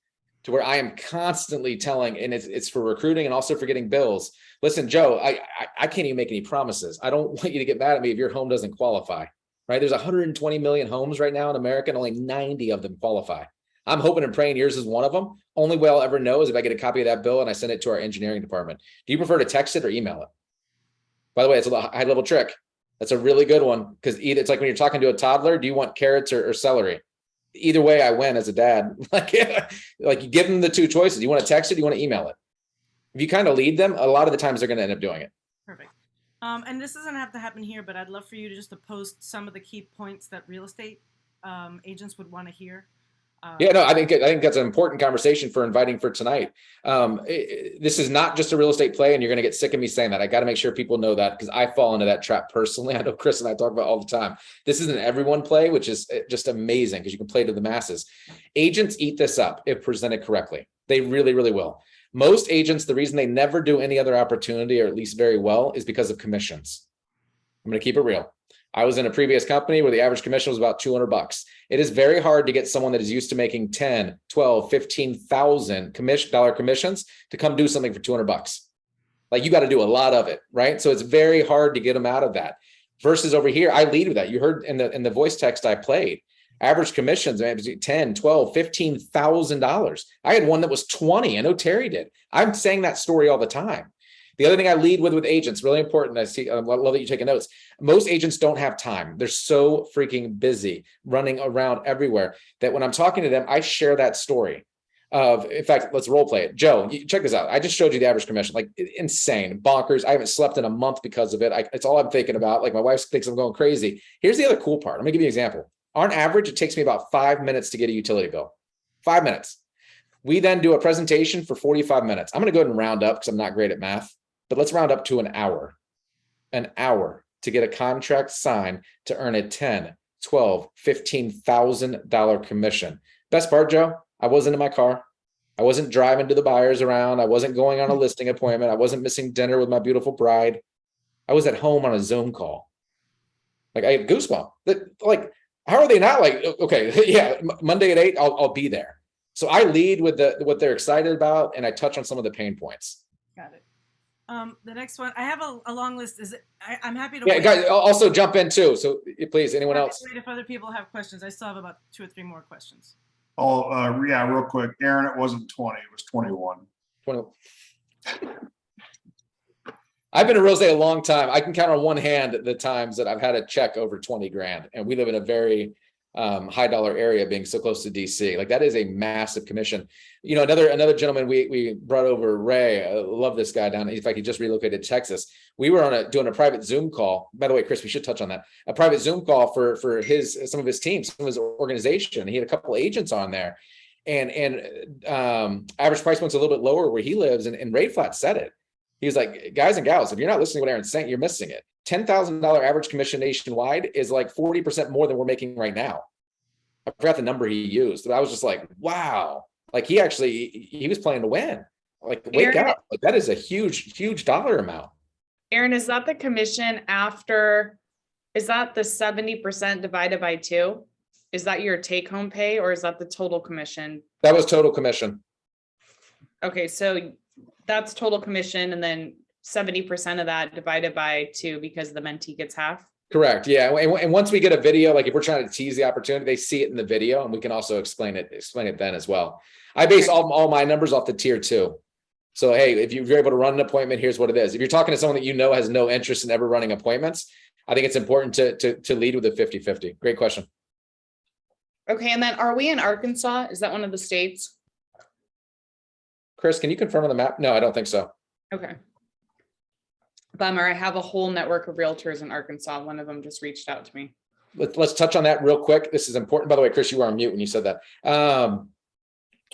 to where I am constantly telling, and it's for recruiting and also for getting bills. Listen, Joe, I can't even make any promises. I don't want you to get mad at me if your home doesn't qualify, right? There's 120 million homes right now in America, and only 90 of them qualify. I'm hoping and praying yours is one of them. Only way I'll ever know is if I get a copy of that bill and I send it to our engineering department. Do you prefer to text it or email it? By the way, it's a high level trick. That's a really good one, because it's like when you're talking to a toddler, do you want carrots or celery? Either way, I win as a dad. Like you give them the two choices. You want to text it, you want to email it. If you kind of lead them, a lot of the times they're going to end up doing it. Perfect. And this doesn't have to happen here, but I'd love for you to post some of the key points that real estate agents would want to hear. Yeah, no, I think that's an important conversation for inviting for tonight. This is not just a real estate play, and you're going to get sick of me saying that. I got to make sure people know that, because I fall into that trap personally. I know Chris and I talk about it all the time. This is an everyone play, which is just amazing because you can play to the masses. Agents eat this up if presented correctly. They really, really will. Most agents, the reason they never do any other opportunity, or at least very well, is because of commissions. I'm going to keep it real. I was in a previous company where the average commission was about $200. It is very hard to get someone that is used to making 10, 12, 15,000 commissions to come do something for $200. Like, you got to do a lot of it, right? So it's very hard to get them out of that. Versus over here, I lead with that. You heard in the voice text I played, average commissions, man, 10, 12, $15,000. I had one that was 20. I know Terry did. I'm saying that story all the time. The other thing I lead with agents, really important. I love that you taking notes. Most agents don't have time. They're so freaking busy running around everywhere that when I'm talking to them, I share that story in fact, let's role play it. Joe, check this out. I just showed you the average commission, like insane, bonkers. I haven't slept in a month because of it. It's all I'm thinking about. Like my wife thinks I'm going crazy. Here's the other cool part. I'm gonna give you an example. On average, it takes me about 5 minutes to get a utility bill. 5 minutes. We then do a presentation for 45 minutes. I'm gonna go ahead and round up because I'm not great at math, but let's round up to an hour. An hour to get a contract signed to earn a $10, $12, $15,000 commission. Best part, Joe, I wasn't in my car. I wasn't driving to the buyers around. I wasn't going on a listing appointment. I wasn't missing dinner with my beautiful bride. I was at home on a Zoom call. Like I had goosebumps. Like, how are they not like, okay, yeah, Monday at 8, I'll be there. So I lead with what they're excited about, and I touch on some of the pain points. Got it. The next one, I have a long list. I'm happy to Yeah, wait. guys, also jump in too. So please, anyone else? Wait if other people have questions. I still have about 2 or 3 more questions. Oh, yeah, real quick, Aaron, it wasn't 20, it was 21. 20. I've been in real estate a long time. I can count on one hand the times that I've had a check over 20 grand, and we live in a very high dollar area, being so close to DC. Like that is a massive commission. You know, another gentleman we brought over, Ray. I love this guy down. In fact, he just relocated to Texas. We were doing a private Zoom call. By the way, Chris, we should touch on that. A private Zoom call for some of his teams, some of his organization. He had a couple of agents on there, and average price point's a little bit lower where he lives. And Ray Flat said it. He was like, guys and gals, if you're not listening to what Aaron's saying, you're missing it. $10,000 average commission nationwide is like 40% more than we're making right now. I forgot the number he used, but I was just like, wow. Like he was playing to win. Like wake Aaron, up. Like that is a huge dollar amount. Aaron, is that the commission after, is that the 70% divided by 2? Is that your take home pay, or is that the total commission? That was total commission. Okay, so that's total commission, and then 70% of that divided by 2 because the mentee gets half. Correct. Yeah. And once we get a video, like if we're trying to tease the opportunity, they see it in the video, and we can also explain it then as well. I base all my numbers off the tier 2. So, hey, if you're able to run an appointment, here's what it is. If you're talking to someone that you know has no interest in ever running appointments, I think it's important to lead with a 50-50. Great question. Okay. And then are we in Arkansas? Is that one of the states? Chris, can you confirm on the map? No, I don't think so. Okay. Bummer. I have a whole network of realtors in Arkansas. One of them just reached out to me. Let's touch on that real quick. This is important. By the way, Chris, you were on mute when you said that.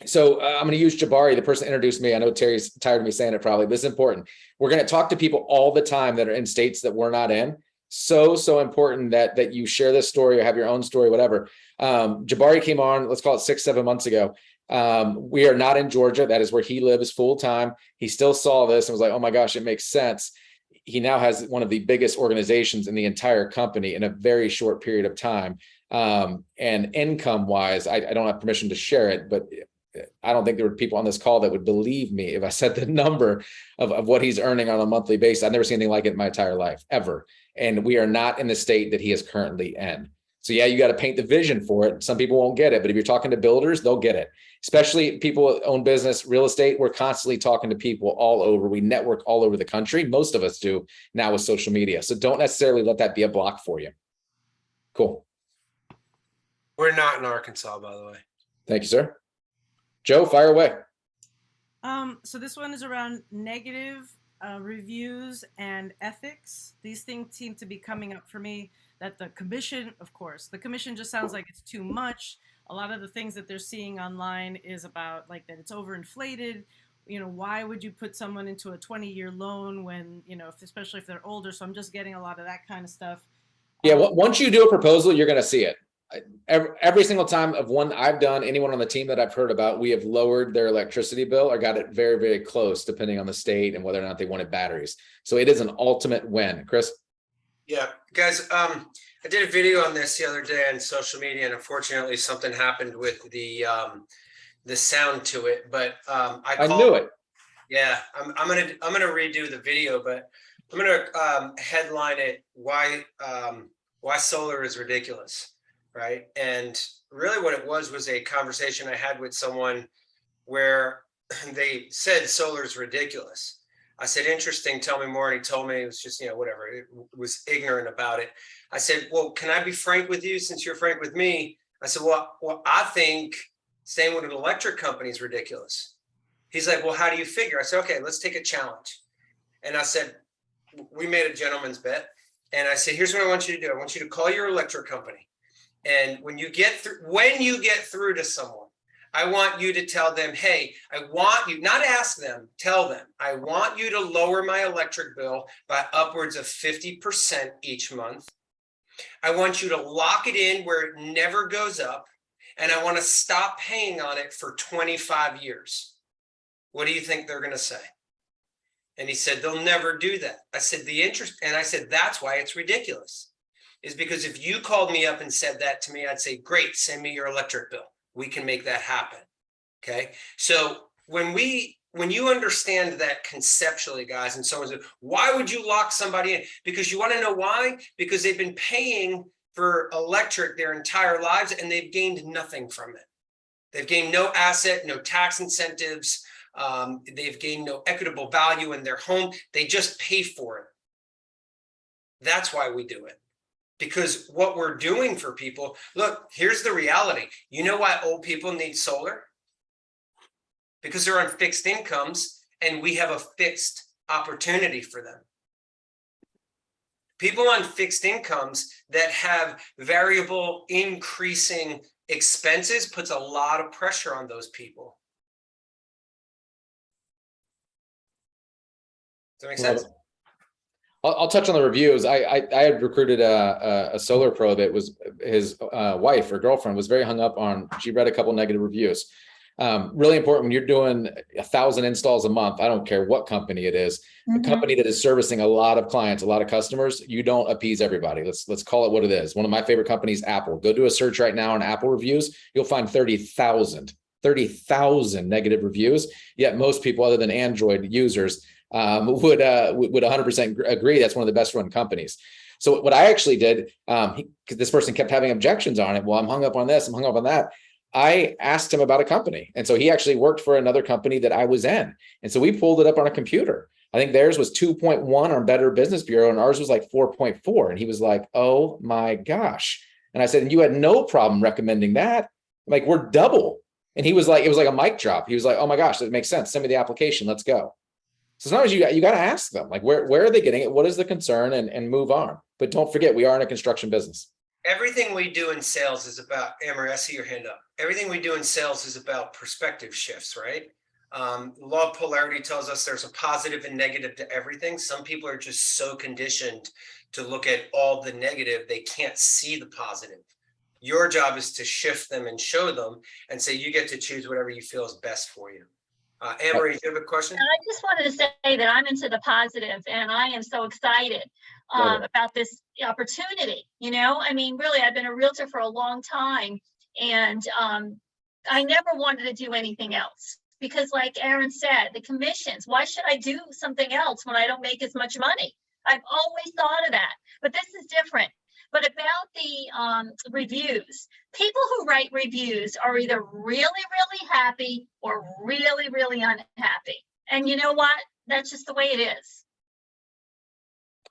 So I'm going to use Jabari, the person that introduced me. I know Terry's tired of me saying it probably, but this is important. We're going to talk to people all the time that are in states that we're not in. So important that you share this story or have your own story, whatever. Jabari came on, let's call it 6-7 months ago. We are not in Georgia. That is where he lives full time. He still saw this and was like, oh my gosh, it makes sense. He now has one of the biggest organizations in the entire company in a very short period of time. And income wise, I don't have permission to share it, but I don't think there were people on this call that would believe me if I said the number of what he's earning on a monthly basis. I've never seen anything like it in my entire life, ever. And we are not in the state that he is currently in. So yeah, you got to paint the vision for it. Some people won't get it, but if you're talking to builders, they'll get it. Especially people that own business, real estate. We're constantly talking to people all over. We network all over the country. Most of us do now with social media. So don't necessarily let that be a block for you. Cool. We're not in Arkansas, by the way. Thank you, sir. Joe, fire away. So this one is around negative reviews and ethics. These things seem to be coming up for me. That the commission, of course, the commission just sounds like it's too much. A lot of the things that they're seeing online is about like that it's overinflated. You know, why would you put someone into a 20-year loan when, you know, especially if they're older? So I'm just getting a lot of that kind of stuff. Yeah, once you do a proposal, you're going to see it. Every single time of one I've done, anyone on the team that I've heard about, we have lowered their electricity bill or got it very, very close, depending on the state and whether or not they wanted batteries. So it is an ultimate win. Chris? Yeah, guys, I did a video on this the other day on social media, and unfortunately something happened with the sound to it, but I knew it. Yeah, I'm gonna redo the video, but I'm gonna headline it why solar is ridiculous, right? And really what it was a conversation I had with someone where they said solar is ridiculous. I said, interesting, tell me more. And he told me it was just, you know, whatever, it was ignorant about it. I said, well, can I be frank with you since you're frank with me? I said, well, I think Staying with an electric company is ridiculous. He's like, well, how do you figure? I said, okay, let's take a challenge. And I said, we made a gentleman's bet. And I said, here's what I want you to do. I want you to call your electric company. And when you get through to someone, I want you to tell them, hey, I want you, not ask them, tell them, I want you to lower my electric bill by upwards of 50% each month. I want you to lock it in where it never goes up. And I want to stop paying on it for 25 years. What do you think they're going to say? And he said, they'll never do that. I said, and I said, that's why it's ridiculous. Is because if you called me up and said that to me, I'd say, great, send me your electric bill. We can make that happen. Okay. So when you understand that conceptually, guys, and someone says, why would you lock somebody in? Because you want to know why? Because they've been paying for electric their entire lives and they've gained nothing from it. They've gained no asset, no tax incentives. They've gained no equitable value in their home. They just pay for it. That's why we do it. Because what we're doing for people, look, here's the reality. You know why old people need solar? Because they're on fixed incomes and we have a fixed opportunity for them. People on fixed incomes that have variable increasing expenses puts a lot of pressure on those people. Does that make sense? I'll touch on the reviews. I had recruited a solar pro that was his wife or girlfriend was very hung up on. She read a couple negative reviews. Really important when you're doing 1,000 installs a month. I don't care what company it is. A company that is servicing a lot of clients, a lot of customers. You don't appease everybody. Let's call it what it is. One of my favorite companies, Apple. Go do a search right now on Apple reviews. You'll find 30,000 negative reviews. Yet most people, other than Android users, would 100% agree that's one of the best run companies. So what I actually did, because this person kept having objections on it. Well, I'm hung up on this, I'm hung up on that. I asked him about a company. And so he actually worked for another company that I was in. And so we pulled it up on a computer. I think theirs was 2.1 on Better Business Bureau and ours was like 4.4. And he was like, oh my gosh. And I said, and you had no problem recommending that. Like, we're double. And he was like, it was like a mic drop. He was like, oh my gosh, that makes sense. Send me the application. Let's go. So sometimes you got to ask them, like, where are they getting it? What is the concern? And move on. But don't forget, we are in a construction business. Everything we do in sales is about, Amory, I see your hand up. Everything we do in sales is about perspective shifts, right? The law of polarity tells us there's a positive and negative to everything. Some people are just so conditioned to look at all the negative, they can't see the positive. Your job is to shift them and show them and say, you get to choose whatever you feel is best for you. Amory, do you have a question? And I just wanted to say that I'm into the positive and I am so excited about this opportunity. You know, I mean, really, I've been a realtor for a long time and I never wanted to do anything else because like Aaron said, the commissions, why should I do something else when I don't make as much money? I've always thought of that, but this is different. But about the reviews, people who write reviews are either really, really happy or really, really unhappy. And you know what? That's just the way it is.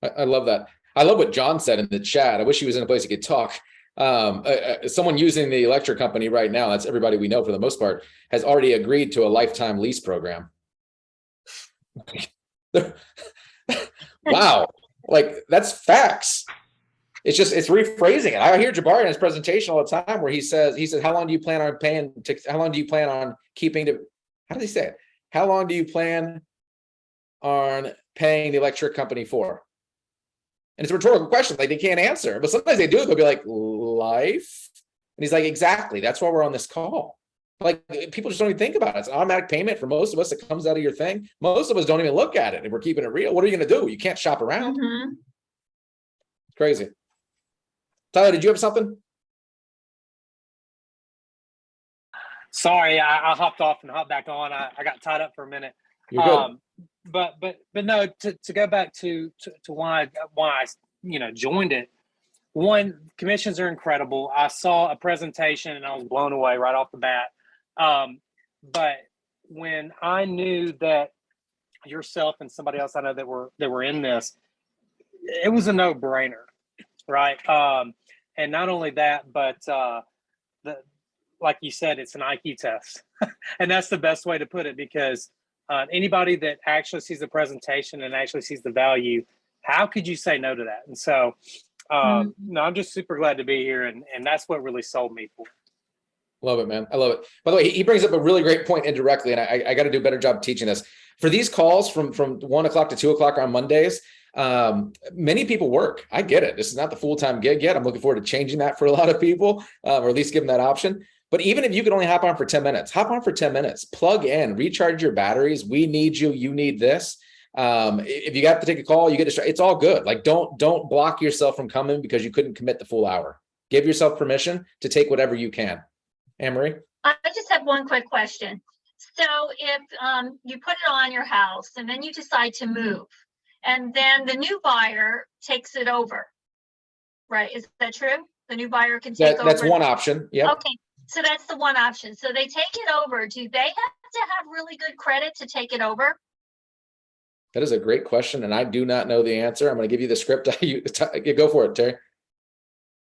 I love that. I love what John said in the chat. I wish he was in a place he could talk. Someone using the electric company right now, that's everybody we know for the most part, has already agreed to a lifetime lease program. Wow. Like, that's facts. It's rephrasing it. I hear Jabari in his presentation all the time where he says, how long do you plan on paying to, how long do you plan on keeping to, how do they say it? How long do you plan on paying the electric company for? And it's a rhetorical question, like they can't answer, but sometimes they do. They'll be like, life. And he's like, exactly. That's why we're on this call. Like, people just don't even think about it. It's an automatic payment for most of us that comes out of your thing. Most of us don't even look at it. If we're keeping it real, what are you going to do? You can't shop around. It's crazy. Tyler, did you have something? Sorry, I hopped off and hopped back on. I got tied up for a minute. You're good. But no, to go back to why I joined it. One, commissions are incredible. I saw a presentation and I was blown away right off the bat. But when I knew that yourself and somebody else I know that were in this, it was a no-brainer, right? And not only that, but like you said, it's an IQ test. And that's the best way to put it, because anybody that actually sees the presentation and actually sees the value, how could you say no to that? And so, no, I'm just super glad to be here. And that's what really sold me for it. Love it, man. I love it. By the way, he brings up a really great point indirectly, and I got to do a better job teaching this. For these calls from 1 o'clock to 2 o'clock on Mondays, many people work. I get it. This is not the full-time gig yet. I'm looking forward to changing that for a lot of people, or at least giving that option. But even if you can only hop on for 10 minutes, hop on for 10 minutes, plug in, recharge your batteries. We need you. You need this. If you got to take a call, you get distracted. It's all good. Like, don't block yourself from coming because you couldn't commit the full hour. Give yourself permission to take whatever you can. Anne-Marie? I just have one quick question. So if you put it on your house and then you decide to move, and then the new buyer takes it over, right? Is that true? The new buyer can take over? That's one option. Yeah. Okay, so that's the one option. So they take it over. Do they have to have really good credit to take it over? That is a great question, and I do not know the answer. I'm going to give you the script. Go for it, Terry.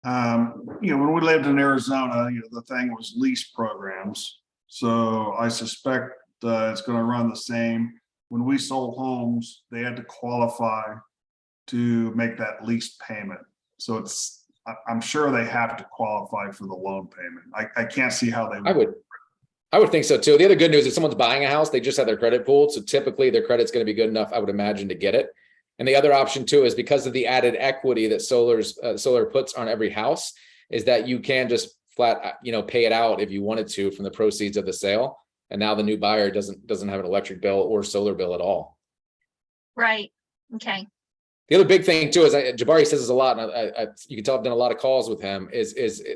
When we lived in Arizona, the thing was lease programs. So I suspect it's going to run the same. When we sold homes, they had to qualify to make that lease payment. So I'm sure they have to qualify for the loan payment. I can't see how they would. I would think so too. The other good news is someone's buying a house, they just have their credit pooled. So typically their credit's going to be good enough, I would imagine, to get it. And the other option too is because of the added equity that solar puts on every house, is that you can just flat, pay it out if you wanted to from the proceeds of the sale. And now the new buyer doesn't have an electric bill or solar bill at all. Right. Okay. The other big thing too is Jabari says this a lot, and you can tell I've done a lot of calls with him. Is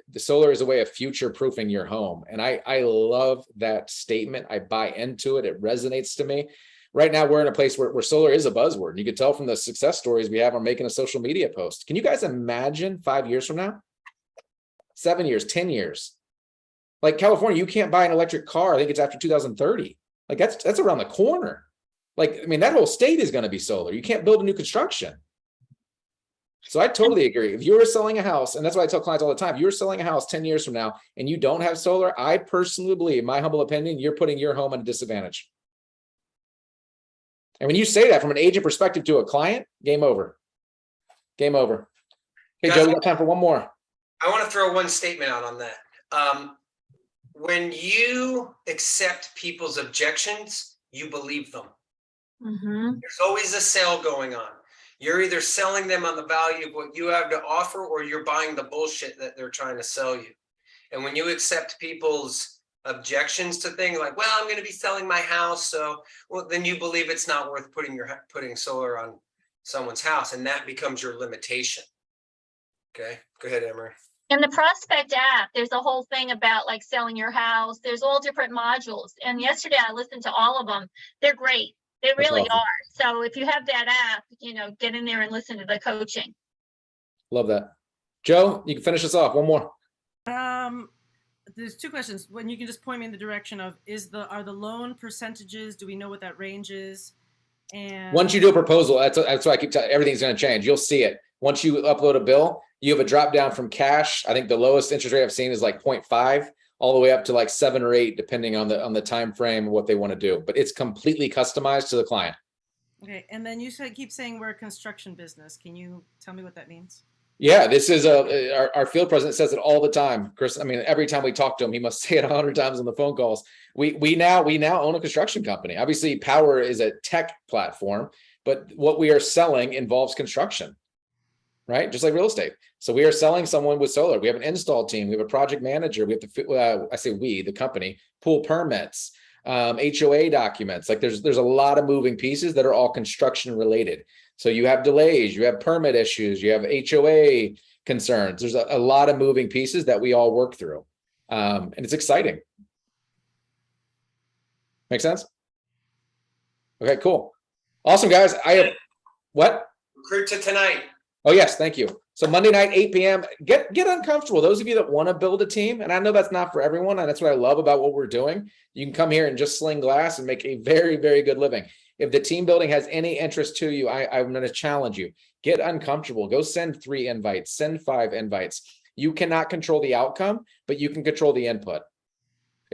the solar is a way of future proofing your home, and I love that statement. I buy into it. It resonates to me. Right now, we're in a place where solar is a buzzword. And you can tell from the success stories we have on making a social media post. Can you guys imagine 5 years from now? 7 years, 10 years? Like California, you can't buy an electric car. I think it's after 2030. Like that's around the corner. Like, I mean, that whole state is going to be solar. You can't build a new construction. So I totally agree. If you're selling a house, and that's why I tell clients all the time, if you're selling a house 10 years from now and you don't have solar, I personally believe, my humble opinion, you're putting your home at a disadvantage. And when you say that from an agent perspective to a client, game over. Game over. Hey, Guys, Joe, we got time for one more. I want to throw one statement out on that. When you accept people's objections, you believe them. There's always a sale going on. You're either selling them on the value of what you have to offer, or you're buying the bullshit that they're trying to sell you. And when you accept people's objections to things like, well, I'm going to be selling my house, so then you believe it's not worth putting solar on someone's house, and that becomes your limitation. Okay, go ahead, Emery. In the Prospect app, there's a whole thing about like selling your house. There's all different modules, and yesterday I listened to all of them. They're great. They really are. So if you have that app, get in there and listen to the coaching. Love that. Joe, you can finish us off. One more. There's two questions. When you can just point me in the direction of are the loan percentages? Do we know what that range is? And once you do a proposal, that's why I keep telling you, everything's going to change. You'll see it. Once you upload a bill, you have a drop down from cash. I think the lowest interest rate I've seen is like 0.5, all the way up to like 7 or 8, depending on the time frame and what they want to do. But it's completely customized to the client. Okay, and then you keep saying we're a construction business. Can you tell me what that means? Yeah, this is our field president says it all the time, Chris. I mean, every time we talk to him, he must say it 100 times on the phone calls. We now own a construction company. Obviously, Power is a tech platform, but what we are selling involves construction, right? Just like real estate. So we are selling someone with solar. We have an install team. We have a project manager. We have the company, pull permits, HOA documents. Like there's a lot of moving pieces that are all construction related. So you have delays, you have permit issues, you have HOA concerns. There's a lot of moving pieces that we all work through. And it's exciting. Make sense? Okay, cool. Awesome, guys. What? Recruit to tonight. Oh, yes. Thank you. So Monday night, 8 p.m. Get uncomfortable. Those of you that want to build a team, and I know that's not for everyone, and that's what I love about what we're doing. You can come here and just sling glass and make a very, very good living. If the team building has any interest to you, I'm going to challenge you. Get uncomfortable. Go send 3 invites, send 5 invites. You cannot control the outcome, but you can control the input.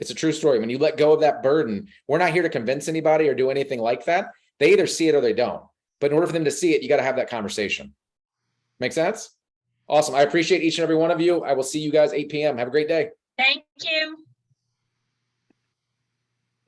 It's a true story. When you let go of that burden, we're not here to convince anybody or do anything like that. They either see it or they don't. But in order for them to see it, you got to have that conversation. Make sense? Awesome. I appreciate each and every one of you. I will see you guys 8 p.m. Have a great day. Thank you.